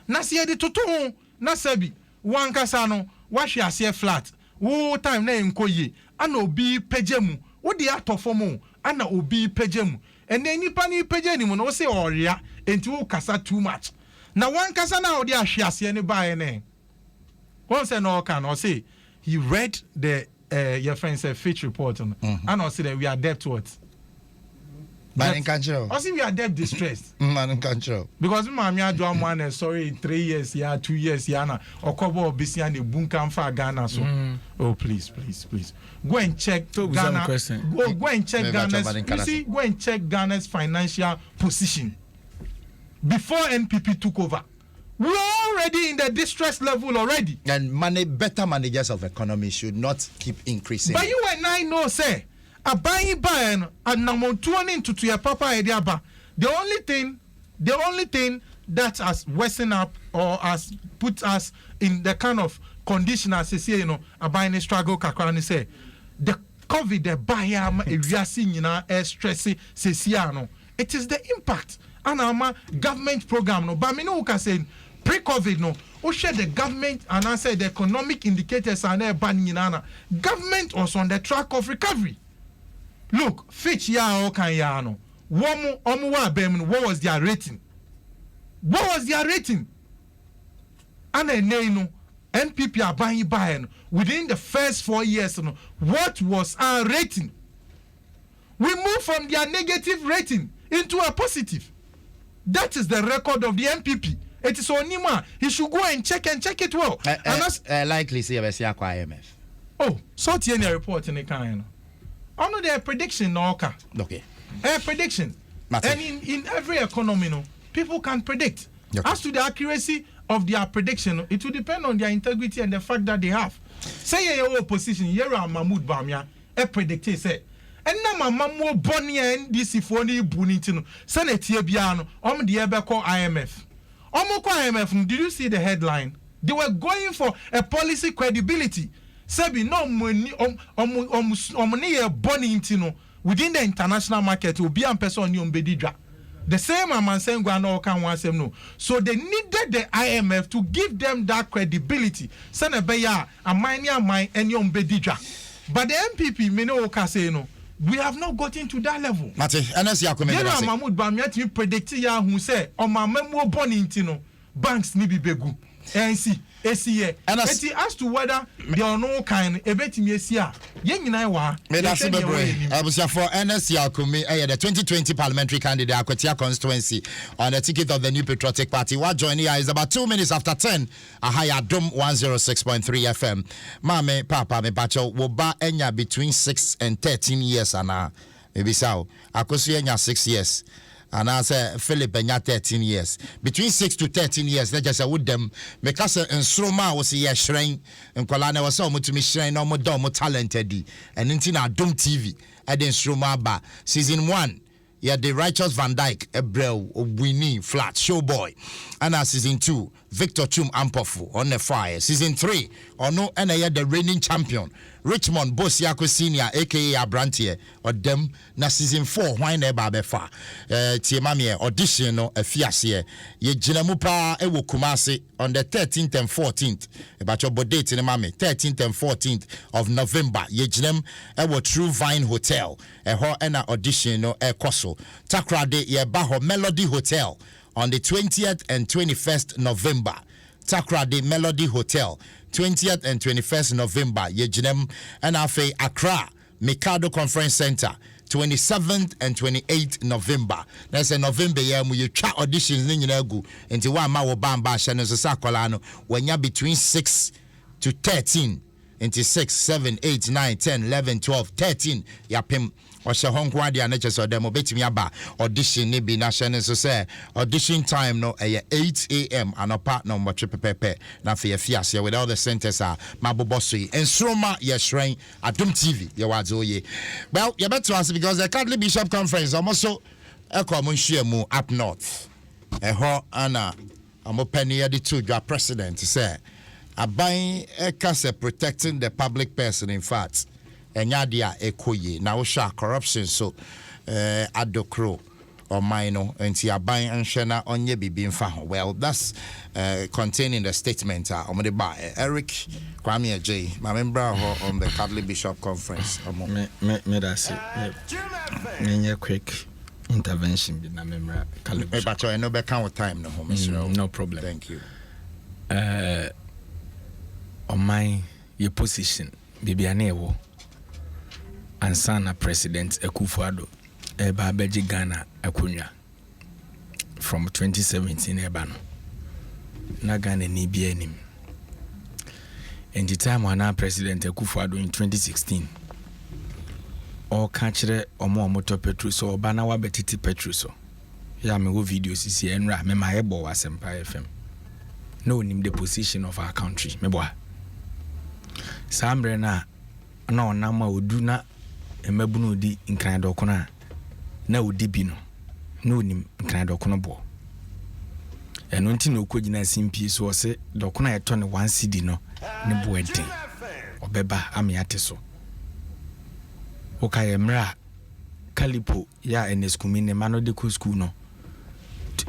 Nasiye de toto nasabi wankasano washi ase flat wo time na enkoye ana obi pejemu wo de atofomo ana obi pejemu and then nipa ni pejeni mu no say oria enti wo kasa too much na wankasa na odi ahwe ase ne bae ne won say no can or say he read the your friend's Fitch report and I say that we are debt what Man in control. I see we are debt distressed. Man in control. Because my do one sorry 3 years, 2 years, na or cover of busy and the bunkan for Ghana. So oh please. Go and check Ghana. Go and check Ghana's go and check Ghana's financial position. Before NPP took over, We are already in the distress level already. And better managers of economy should not keep increasing. But you and I know, say, a buying and number 20 to your papa ediaba. The only thing that has worsened up or has put us in the kind of condition as you say, a buying struggle kakrani say the COVID the buyer stressy sesiano. It is the impact and our government program no. But me no can say pre-COVID no. O share the government and I say the economic indicators are there banning government was on the track of recovery. Look, Fitch ya okay ya no. What was their rating? What was their rating? And then NPP are buying within the first 4 years. What was our rating? We moved from their negative rating into a positive. That is the record of the NPP. It is Onima. He should go and check it well. Likely see IMF. Oh, so any report in the kind. I know their prediction no okay. A prediction. And in every economy, people can predict. Okay. As to the accuracy of their prediction, it will depend on their integrity and the fact that they have. Say your opposition, Yera Mahmoud Bamia, a predictor say, and now my mamu Bonnie and this if only Bunitino, Senate Biano, the Ebeco IMF. Omoko IMF, did you see the headline? They were going for a policy credibility. Sebi no money Bonitino within the international market will be a person on Bedidra. The same Mpensenpensenmu can want them no. So they needed the IMF to give them that credibility. Senebeya, a mine and yon Bedidra. But the MPP, Meno say no. We have not gotten to that level. Mate, Yera Mahmoud Bamiat predicted ya who say, on my memo bonintino, banks ni begu. ANC, ACA. And as to whether they are no kind, a bet in Yesia. Yen I wa. I was for NSC Akumi, the 2020 parliamentary candidate, Akwatia constituency, on the ticket of the New Patriotic Party. What joining is about 2 minutes after 10. A high Adom 106.3 FM. Mame, Papa, me pacho, woba enya between 6 and 13 years, and maybe so. Akosu enya 6 years. And I say Philip Benya 13 years. Between 6 to 13 years, they just with them. Because in Sroma was a shrine, and Kolana was so much to me shrine, no more dumb, talented. And in Adom TV, and then Sroma Ba. Season 1, yeah, the Righteous Van Dyke, Ebrel, Winnie, Flat, Showboy. And season 2, Victor Chum Ampofu on the fire. Season 3, or no, and I had the reigning champion. Richmond Bosiako Senior, aka Abrantier, or them na season 4, why never befa. Tiemamie audition no a fiasie. Ye Jinamupa Ewo Kumasi on the 13th and 14th. About your date in the mami, 13th and 14th of November. Ye Jinem Ewo True Vine Hotel. A ho ena audition no e koso. Takrade ye Baho Melody Hotel on the 20th and 21st November. Takrade Melody Hotel. 20th and 21st November, Yejinem and Afe Accra, Mikado Conference Center, 27th and 28th November. That's a November year you try auditions in Yinagu into one Mawo Bamba Shannon Sakolano when you're between 6 to 13, into 6, 7, 8, 9, 10, 11, 12, 13, Yapim. Or Shahonqua, the NHS or demo bet me about audition, maybe national so say audition time no 8 a.m. and a part number triple pepe. Now for your fiasia with all the centers are Mabobosui and Sroma, yes, shrine Adom TV, your words, oh ye. Well, you better answer because the Catholic Bishop Conference almost a common share move up north. A ho Anna, I'm a penny at the two, your president, say, a buying a case protecting the public person, in fact. Enyadia ekoye na osha corruption so adokro or minor enti aban anhwe na onye bibi mfa ho. Well, that's contained in the statement omode ba Eric Kwame J, my member on the Catholic Bishop Conference. Me that's it. Quick intervention bi na member Catholic Bishop. But I know be count time no Mr. No problem. Thank you. On my your position bibi anewo Ansana President Akufo-Addo eba beji Ghana akunya from 2017 eba no na Ghana ni bia nim and the time when President Akufo-Addo in 2016 all kachire omo to petrol so oba na wa betiti petrol so ya me wo videos isi enra me ma ebo wa Asempa FM no nim the position of our country meboa sambre na onama odu na emabunu di nkran dokona na odi bi no nim nkran dokona bo eno nti na okogina simpi so se dokona yeto ne 1 cedi no ne bo eden obeba amiate so okaye mra kalipo ya eneskumi ne mano de ko school no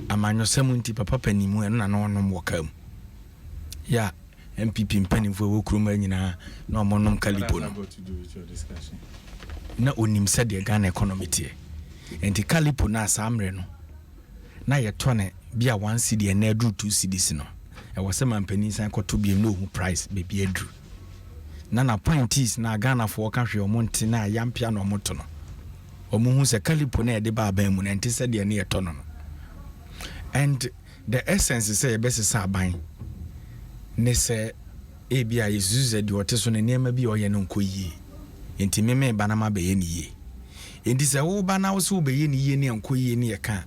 amanyo semunti papa panimu eno na no nom wakam ya MPP mpanimfo wo kuruma nyina na omonom kalipo no na onim se de Ghana economy tie enti kalipo na asamre no na yetone bia 1 cedi na adu 2 cedis no e wo se mampani san koto biem no hu price be bia adu na point is na Ghana fo ka hwe omonte na yampia no omoto no omuhu se kalipo na de ba ban mu na enti se de na yetono no and the essence is say e best saban ne se ebia yesuze de oteso ne niam bi oye no nkoyie enti meme banama be ye ne yie enti se wo bana wo so be ye ne yie ne nkoyie ne ye ka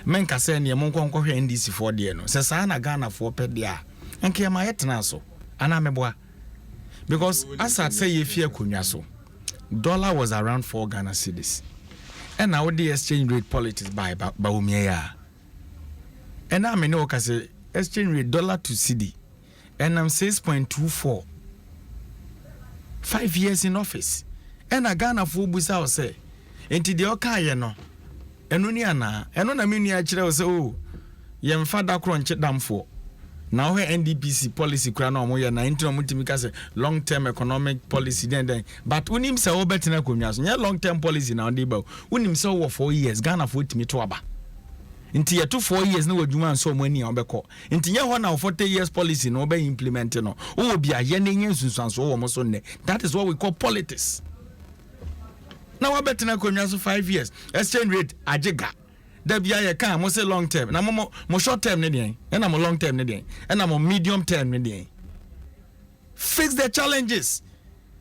menka se ne mo nkonkwohwe NDC for de no se sa na Ghana for pede a enke ma yetena so ana meboa because as I say if you akonwa so dollar was around 4 Ghana cedis and now the exchange rate politics by umia and now me know say exchange rate dollar to cedi and I'm 6.24 5 years in office and a Ghana for busa say enti de okaye no eno ni ana eno na me nua kire say oh yem fada kro nche damfo now where NDPC policy kura na omo ye na enti omo timi ka say long term economic policy then but unim say obetina konwa so nye long term policy na ndi ba unim say wo 4 years Ghana for timi to aba nti ye to 4 years na wadwuma nso omo ani obekọ nti ye ho na 40 years policy no be implement no wo bia ye na nye nsunsanso wo mo so ne that is what we call politics. Now we better konwa so 5 years exchange rate ajega da bia ye kan mo say long term na mo short term ne den e na mo long term ne den e na mo medium term ne den fix the challenges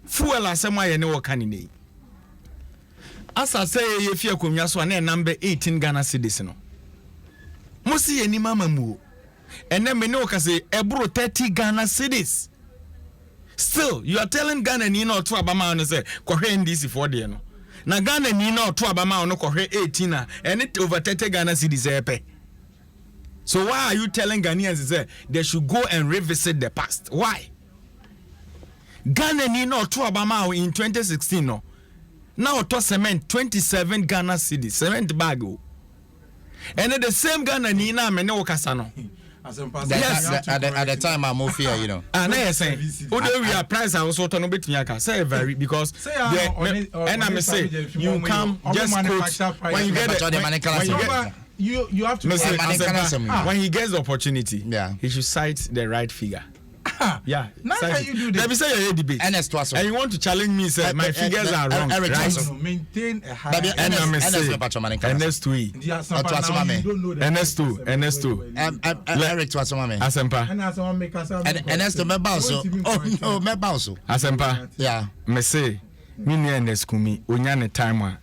fuel asema ye ne wo kan ni as I say ye fie konwa so na number 18 Ghana cedis no mo si ye ni mama mu ene me ne wo ka say ebro 30 Ghana cedis still you are telling Ghana ni na to abama no say kohwe NDC for there no na Ghana ni na to abama no kohwe 18 and it over 30 Ghana cedis epe. So why are you telling Ghanaians say they should go and revisit the past? Why? Ghana ni na to abama in 2016 no now to cement 27 Ghana cedis cement bag and the same Ghana ni na me no kasa no. Yes, at the time I'm off here, you know. And I say, we are price I also turn a bit me say very because and I'm say you come just coach when you get you have to when he gets the opportunity, he should cite the right figure. Yeah. Now can you do this? Let me say your debate. And you want to challenge me, say my figures are wrong. Right? Maintain a high. NS2. Eric Twasomame. Asempa. NS2 Mebauso. Oh no, Mebauso. Asempa. Yeah. Me say, me ni NS2 onya ne time a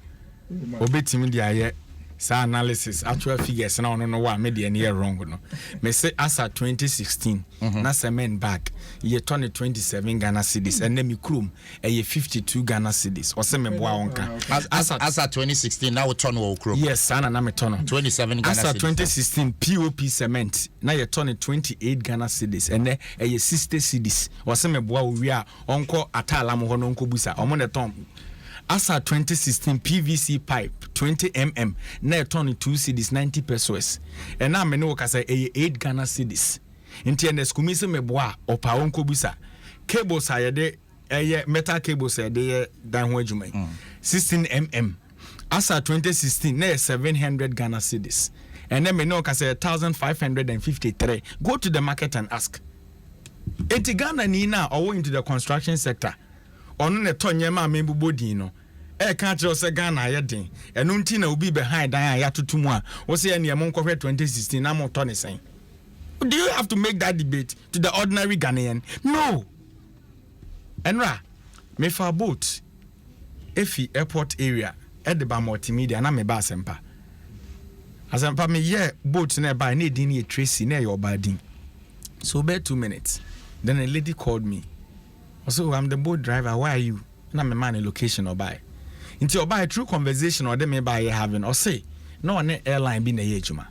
obetimi dia ye sa analysis actual figures na no wa me de na wrong no me say as at 2016 na cement back ye turn 27 Ghana cedis and then me krum e 52 Ghana cedis o se me boa wonka as at 2016 now we turn wo krum yes na me turn 27 Ghana cedis as at 2016 POP cement na ye turn 28 Ghana cedis and then e 60 cedis o se me boa wi a onko atala mo ho no nko busa o mo ne ton as at 2016 PVC pipe 20 mm na turn 2 cedis 90 pesos and na me no ka say 8 Ghana cedis inti enes kumise me boa opa wonko busa cables ayede metal cables ayede dan ho adwuma 16 mm as at 2016 na 700 Ghana cedis and then me no ka say 1553 go to the market and ask enti Ghana ni na owo into the construction sector onu ne tonye ma membobodin no e ka kire se Ghana ye den enu nti na obi behind dan ya totumu a wo se ne mo nkofwe 2016 na mo to ne sen. Do you have to make that debate to the ordinary Ghanaian? No. Enra me fa boat efi airport area e de ba multimedia na me ba asempa me ye boat na ba na din ye Tracy na ye obadin So about 2 minutes. Then a lady called me. So I'm the boat driver. Where are you? And I'm a man in location or buy. Into your buy true conversation or they may buy having or say no on airline being a yejuma.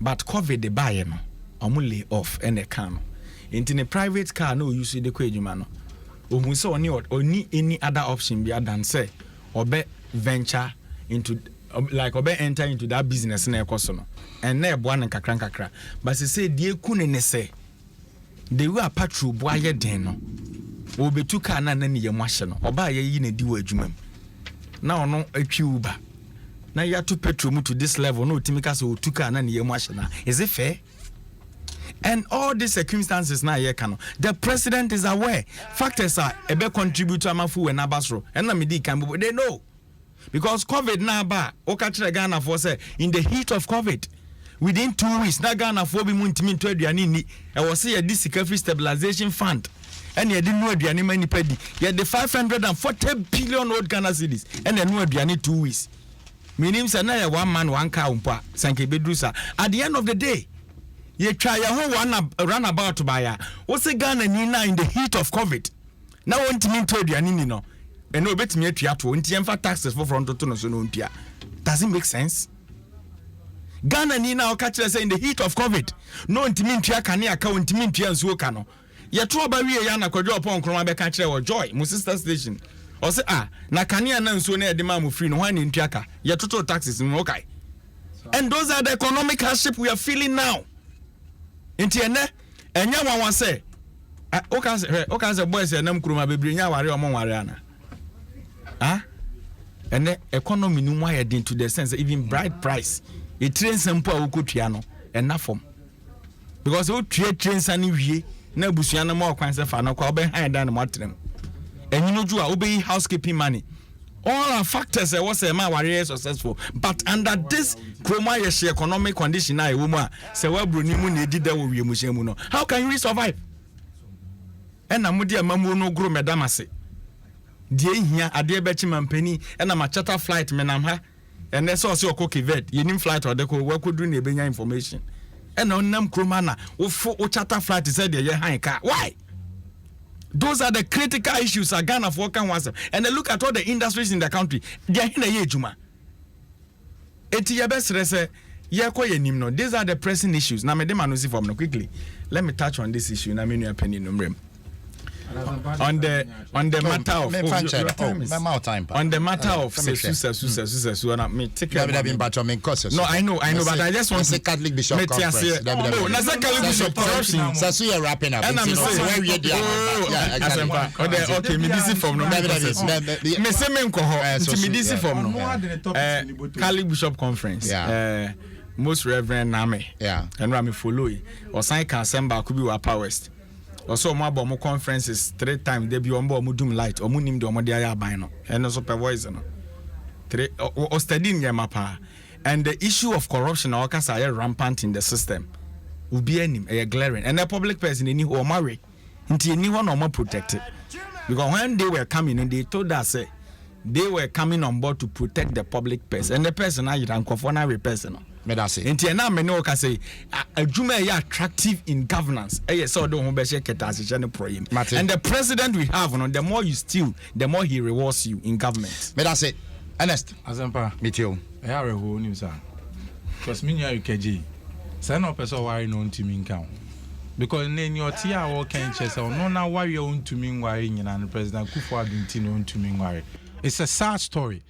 But COVID the buy no. I'm lay off and a car. Into a private car no you see the quejuma no. We saw any other option be than say or be venture into like or be enter into that business na ekoso and na ebo an kakra but say die kunu ne say they were patrol boy den no obetu car na ne ye mohye no oba ye yi na di wa adwuma na ono atwi uba na ya to petrol mu to this level no timika say otu car na ne ye mohye na is it fair? And all these circumstances now here can the president is aware factors are a bit contribute to amafu and abasro and na midi can they know because COVID now ba okachire Ghana for say in the heat of COVID within 2 weeks na Ghana for be muntimi to aduane ni e was say this security stabilization fund and ye didn't know aduane many pedi ye the 540 billion old Ghana cedis and then no aduane 2 weeks meaning say na one man one car umpa sanke bedrusa at the end of the day ye try your whole one runabout by ya. What's a Ghana Nina in the heat of COVID? Now, want to mean to Dianini no. And no bet me to Untiemfa taxes for front to no Sununtia. Does it make sense? Ghana Nina or catch us in the heat of COVID. No intimintia cania count intimintia and Suokano. Ye true by Yana Kojo upon Cromabe catcher or joy, Musista station. Or say, Nakania and Sune de Mamu free no one in Tiaka. Ye total taxes in Mokai. And those are the economic hardship we are feeling now. Inti ene enya wan say o kan say boys enam kuruma bebre nya ware omo ware ana ene economy nu mo ayedin to the sense even bride price e train sampo a wokotua no ena form because o train sani wie na busua na mo kwan se fa no kwa obe han dan mo atrem enyinu ju a obe housekeeping money all our factors was a man were successful but under this chroma yeshi economic condition na woman say we broni mu na dida wo wiemu no how can you survive ena mudi amamu no gro medamase die hia ade bechi mampani ena ma charter flight menam ha ene so se okokivet yenim flight odeko we kodu na ebenya information ena onnam chroma na wo charter flight say de ye han ka why? Those are the critical issues that Ghana for can once. And then look at all the industries in the country. They are in a yejuma. Eti yebesrese yekoye nimno. These are the pressing issues. Na me dem anusi for me quickly. Let me touch on this issue. Na me new opinion numrem. On the matter of on the matter of Susa me take no I know but I just want to Catholic Bishop Conference no na Catholic Bishop corruption so you wrapping up and I'm saying okay me this from no me say me nko ho me this from no Catholic Bishop Conference most reverend Name and Rami follow or sign can send back could be wa Power West. Also, my bomb conferences 3 times. They be on board Mudum Light or Munim do Modia Bino and also supervisor. 3 or studying Yamapa. And the issue of corruption or are rampant in the system will be a glaring. And the public person in who marry until anyone or more protected. Because when they were coming and they told us they were coming on board to protect the public person. And the person I can confirm every person. Inti na me no ka say adwuma ya attractive in governance so do ho be she ketase ne proyem and the president we have the more you steal the more he rewards you in government me that say Ernest Azampa meet you e are ho ni sa because me nya UKG say no person why no ntimi nka because na ni oti a wo kan che say no na why you ntimi nware nyina no president Kufuor ntimi no ntimi nware. It's a sad story.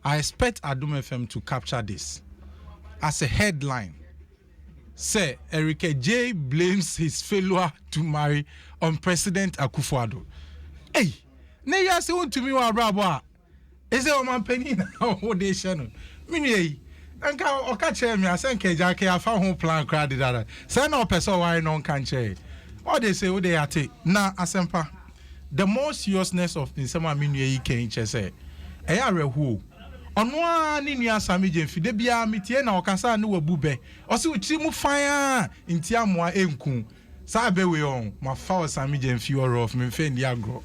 I expect Adom FM to capture this as a headline. Say Erike J blames his failure to marry on President Akufo-Addo. Hey, na ya se won tumi wa brabo. Is it man penny na o de channel. Mini anka o ka che me asenke jake afa ho plan crowd dada. Say na person why no kan che. All they say what they ate. Na asempa. The more seriousness of Nsem aminu can che say. E ya rehu. Onwa ni nua sami jemfide bia metie na okasa ne wabube ose uchi mu fan nti amoa enku sa bewe on ma fa sami jemfi oro of me fe ndi agro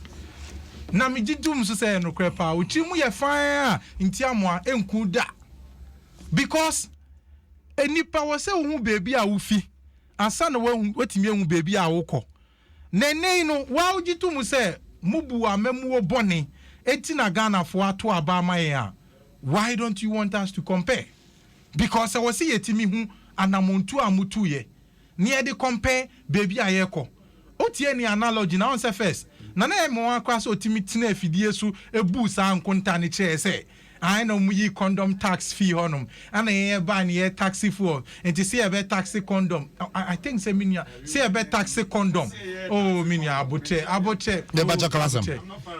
na me gidum so say no krepa uchi mu ye fan nti amoa enku da because enipa wo se hu baby a wo fi ansa na wetimi ehu baby a wokọ nene no wa ogitu mu se mubu amemu bone eti na Ghana fo ato aba amaye a why don't you want us to compare because I was see yetimi hu anamontu amutu ye ne de compare baby a yekọ otie ni analogy na on say first na mo akwa so otimi tina afidie so ebu sa nkonta ne che se I know we condom tax fee honum and a ban ye taxi for and to see a bit taxi condom. I think say minia see a bit taxi condom. Oh minia aboche the budget class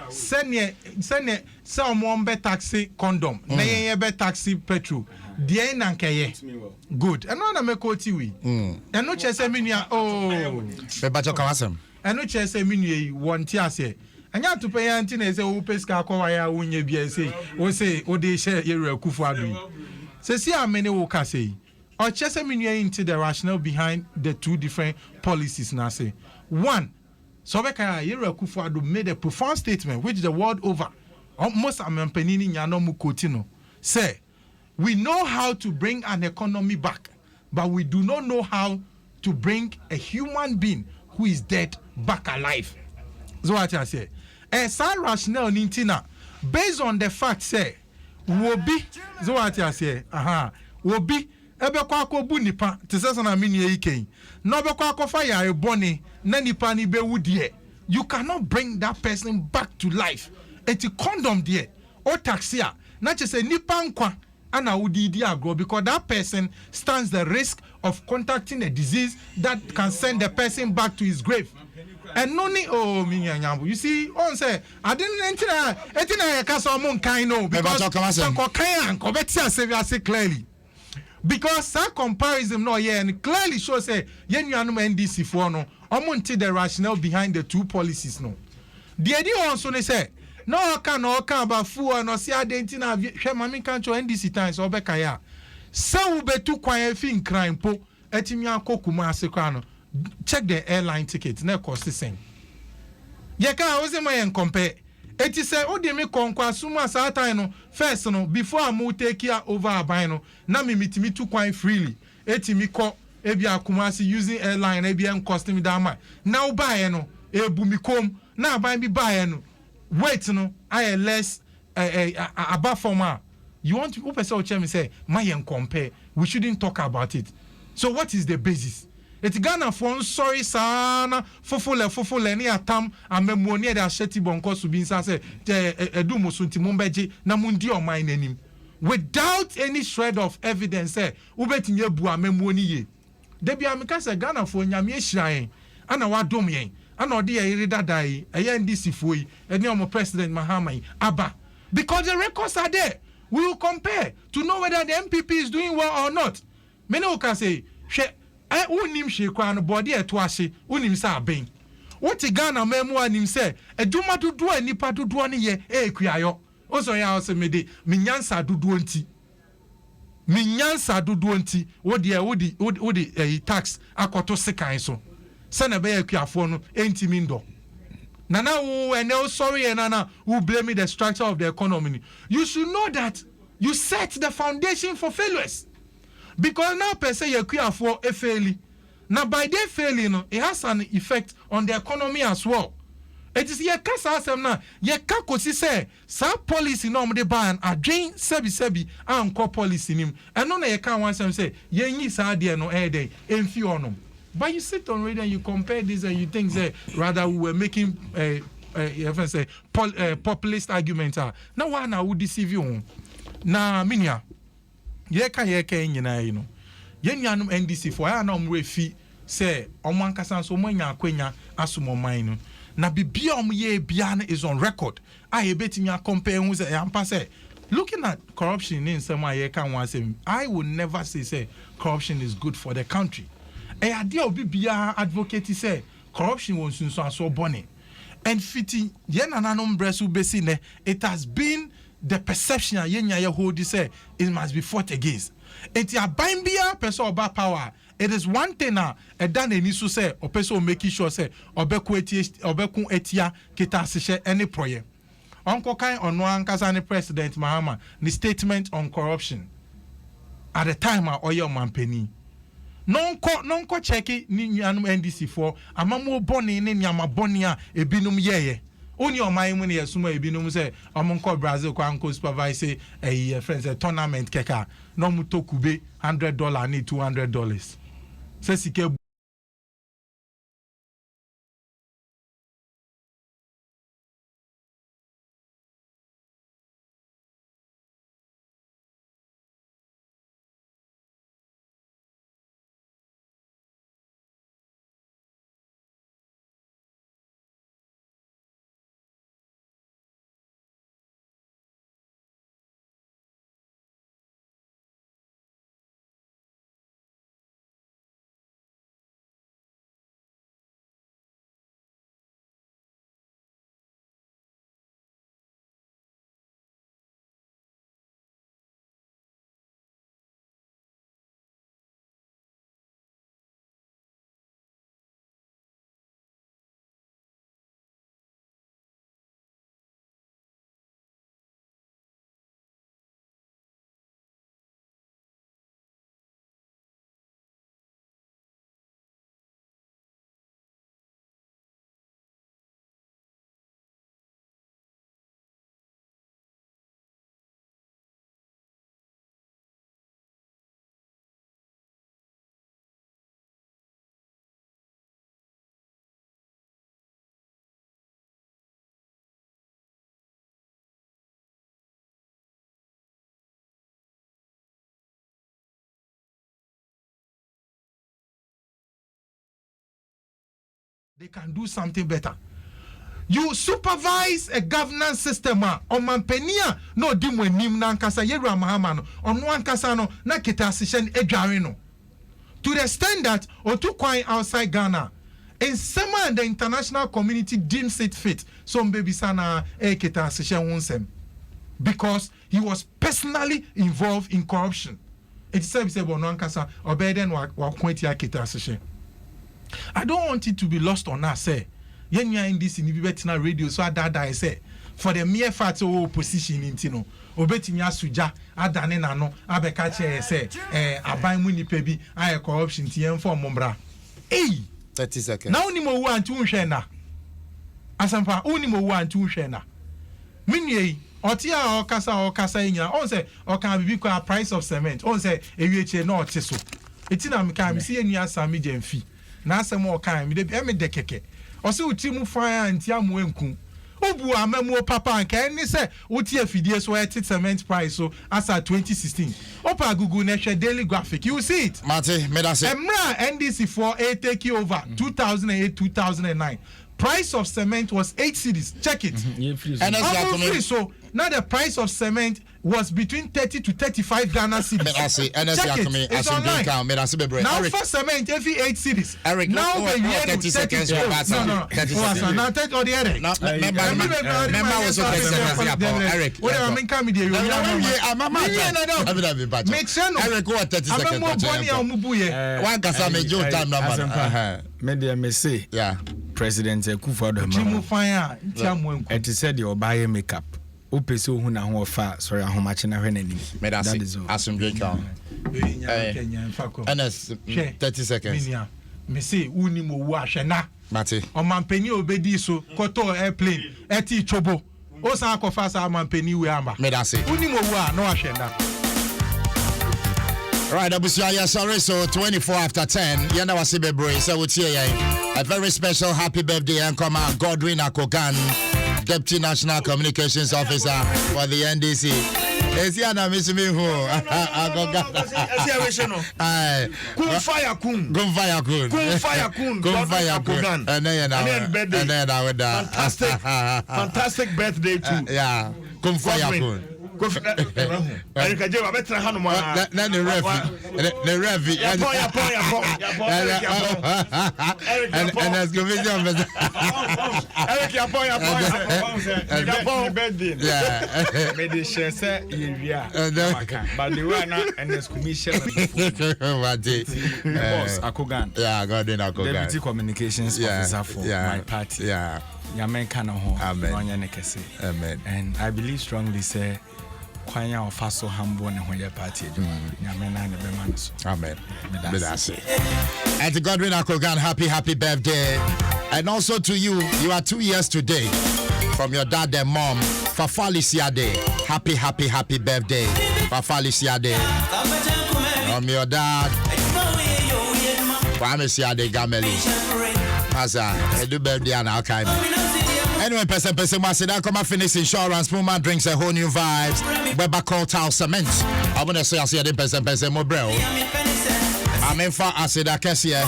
send ye some one bet taxi condom na ye bet taxi petrol die nankeye good and no na make we and no che say minia oh the budget class and no che say minia want ase anya to pay anti na say wo peska akwa ya wonye bia say wo say o dey share yeru akufu adu say see how many wo ka say or chese menua into the rationale behind the two different policies na say one so be ka yeru akufu adu made a profound statement which the world over almost amempanini nya no mu kotino say we know how to bring an economy back but we do not know how to bring a human being who is dead back alive. So what I say some rationale nintina based on the fact say wobi so what I say wobi ebe kwa akobu nipa te say na mini yiken no be kwa akofa ya eboni na nipa ni be wudie you cannot bring that person back to life eti condom there or taxia na che say nipa nkwa ana wudidi agro because that person stands the risk of contacting a disease that can send the person back to his grave. And no ni you see on say I didn't etina kaso mon kind no because say clearly because that comparison no here and clearly shows say yen nuanum NDC for no omonti the rationale behind the two policies no the idea also ne say no can about fu no see identity hwe mami kan cho NDC times obeka ya say we betu kwan fin crime po etimi akokuma asekwa no check the airline ticket na cost the same ye ka o se my compare eti say o de me konkwa suma sa time no first no before I take care over aban no na me mitimi tu kwan freely eti mi ko ebi akumasi using airline ebi en cost me that much now buy no ebu mi kom na aban bi buy no wait no I less above former you want to open so me say my compare we shouldn't talk about it so what is the basis eti Ghana for sorry sana fofole ni atam amemu ni e da sheti bonko su bi nsa say edu musunti mumbeji na mundi o man nanim without any shred of evidence say ubetinye bu amemu ni ye debi amika say Ghana for nyame ehirayen ana wadom yen ana ode ye ire dadai eye ndc foi eni omo president Mahama aba because the records are there we will compare to know whether the MPP is doing well or not many can say unim shekwa no body eto ase unim sa aben woti Ghana memu anim se adwuma dodo anipa dodo ne ye ekuayo oso ya ose mede minyansa dodo nti wodi tax akoto sekan so se na be ekuafo no entimi ndo nana wo ene sorry nana who blame the structure of the economy you should know that you set the foundation for failures. Because now per se you for a failure. Now by their failing, it has an effect on the economy as well. It is ye kasa asem na ye kakosi say sa policy no de ban adwen sebi anko policy nim. And no na ye kan wan say ye nyi sa de no dey emfi onom. But you sit on radio and you compare this and you think say rather we were making populist arguments. Now one na would deceive you. Na minia ye ka nyina yi no ye nuanum NDC for ya na omrefi say omankasa so manya akwanya asomoman no na bibia omye bia na is on record I betimi compare hu say ampa say looking at corruption in some ye kan wan say I would never say corruption is good for the country e ade obi bia advocate say corruption won sunso aso bone and fiti ye nananom bresu besi ne it has been the perception yenya ye hold say it must be fought against. It ya bambia person oba power. It is one thing a done any so say or person making sure say obeku etia kita se any project. Uncle Kai on one kasani President Mahama the statement on corruption at the time oyo mampeni. non-co check ni nuanum NDC for amamo boni ne nyama boni a ebinum yeye oni o man mu ne yesuma ebinum say omonko Brazil kwa anko supervise friends a tournament keka no mu to kube $100 ni $200 say sike. They can do something better. You supervise a governance system on Mampenia no dimwe nim na nkasa yeru amahama no ono ankasa no na kita session edware no to the extent that otu kwan outside Ghana in summer and the international community deems it fit some baby sana kita session Nsem because he was personally involved in corruption. It says ono ankasa obeden wa kwenti kita session. I don't want it to be lost on us, say. Yen ya in this in the radio, so I say for the mere fact of opposition in Tino, Obetinya Suja, Adane Nano, Abekache, say, Abai Muni Pebi, I corruption TM for Mombra. Hey, 30 seconds. Now Nimo 1 2 Shena. Asampa, Unimo 1 2 Shena. Minye, Otia or Casa inya, on say, or can be a price of cement, on say, a no teso. It's in a see any Sami Jemfi. Na some more kind, me de keke. Also, Timu fire and Tiamu enku. Obu amemo papa and can say, what year fidie so at cement price so as at 2016. Opa Google Nature Daily Graphic, you see it. Mate, me da say. Emra NDC for a take over 2008-2009. Price of cement was 8 cedis. Check it. Free, so now the price of cement was between 30 to 35 Ghana cedis. Check it. It's online. Now for cement, every 8 cedis. Eric, now the year 30 seconds. No. 30 seconds. Now take all the other. Remember was 30 seconds. Eric. What I mean, come here. Make sense. Eric, what 30 seconds? One can make your time number. Media may say, yeah. President Akufo-Addo Timu fire Tiamu and to say your buy makeup. Opeso huna ho fa sorry ahomache na hwe nanim. That is asumdwe ka. NS 30 seconds. Me say uni mo wu ahwe na. Mate. O mampeni obedi so koto airplane eti chobo. O san akofa sa mampeni we amba. Me that say. Uni mo wu a no ahwe na. Right, Abusia, sorry, so 24 after 10. Yanda wasibe bro, so we a very special happy birthday and come out Godwin Akogan, Deputy National Communications Officer for the NDC. Esi ana misimi hu Akogan. Kun fire kun. And then fantastic birthday too. Yeah, kun fire kun. Eric Ajeva betra hanu ma na the ref and as commission Eric Yapon birthday yeah me dey share say area but the one and as commission boss Akogan yeah Godwin Akogan Deputy Communications Officer for my party yeah Yamen kana ho amen onye nekese amen and I believe strongly say kwan a ofa so hambo ne hoye party nyame na ne be man so amen. That's it. And Godwin Akogan, happy birthday. And also to you, you are 2 years today from your dad and mom. Fafali Siade, happy birthday. Fafali Siade. From your dad, Kwame Siade Gameli. Asa, do birthday and archive. Anyway, Mpensenpensenmu said that come and finish insurance. Movement drinks a whole new vibes. Weber Coal Cement. I want to say I see the Mpensenpensenmu bro. I'm in for acid Acacia.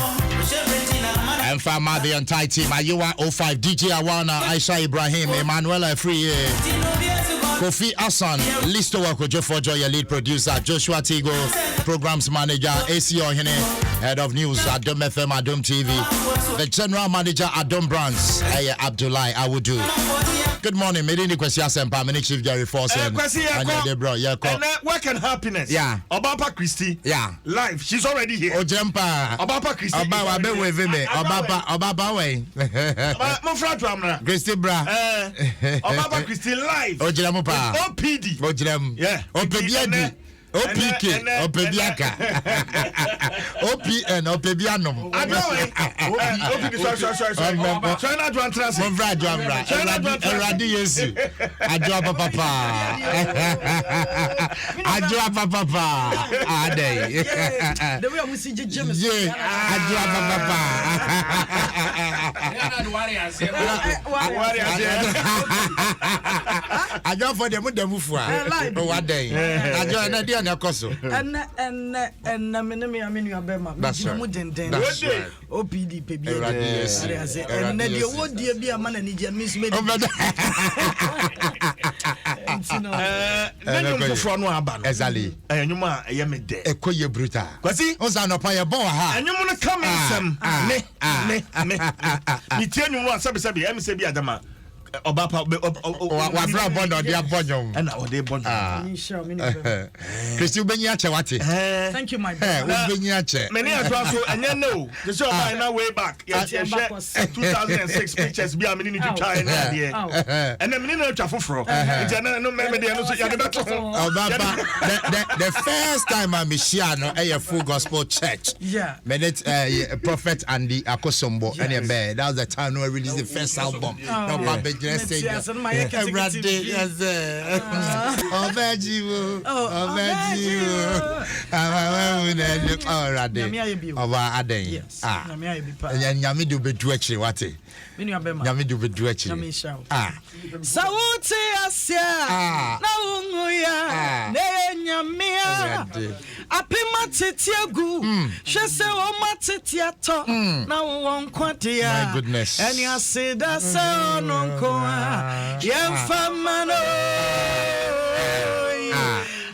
And for the entire team. Are you 05 DJ Awana, Aisha Ibrahim, Emanuela Free, Kofi Asan, Listo Wakojo for Joy, lead producer, Joshua Tigo, programs manager, AC Ohine, head of news, Adom FM, Adom TV, the general manager, Adom Brands, Abdullah Awudu. Good morning, Medini Kwesi Asempa, Mini Chief Gary Forsen. Work and happiness. Yeah. Obapa Christie. Yeah. Live. She's already here. Ojempa. Obapa Christie. Obaba with me. Obaba way. Christie Bra. Obapa Christie live. Ojemupa. OPD. Ojem. Yeah. OPD. OPK, Opebiaka, OPN, Opebianum. I know it. Sorry. China Juan Transit. Radi Yesu. Adjoa Papa. Adjoa Papa. Ade. The way we see James. Yeah. Adjoa Papa. Adjoa for the Mudamufua. What day? Adjoa na dia na koso. And me abema. That's right. OPD pebi. Yes. And the award dear be a man and he miss me. Exactly. Enyuma eyemede. Ekoye brutal. Kwasi? Onza no pa ye bon ha. Enyuma no come nsem. Me. Ni tie enyuma sabi em se bi adama. Obapa wa bra bono dia bonyo. Na ode bonyo. Christy Ubenyi ache wate. Thank you my brother. Ubenyi ache. Many advance so enye no. The show by now way back. 2006 pictures bi amini ni twa na there. And then many no twa foforo. Nti na no me dey no so ya de beto. Obapa the first time I share no a full gospel church. Yeah. Minute Prophet Andy Akosombo and that was the time we released the first album. No yes, my goodness. And you say that sound Yam famano,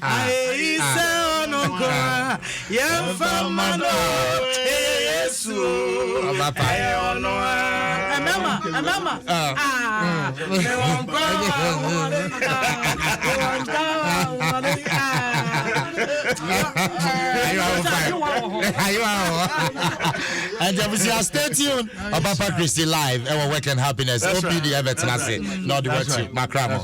I say no go. Yam famano, Yesu. Mama. And obviously, stay tuned. Obapa Christie live. Our work and happiness. OPD Everton. I say, not the word to Macramo.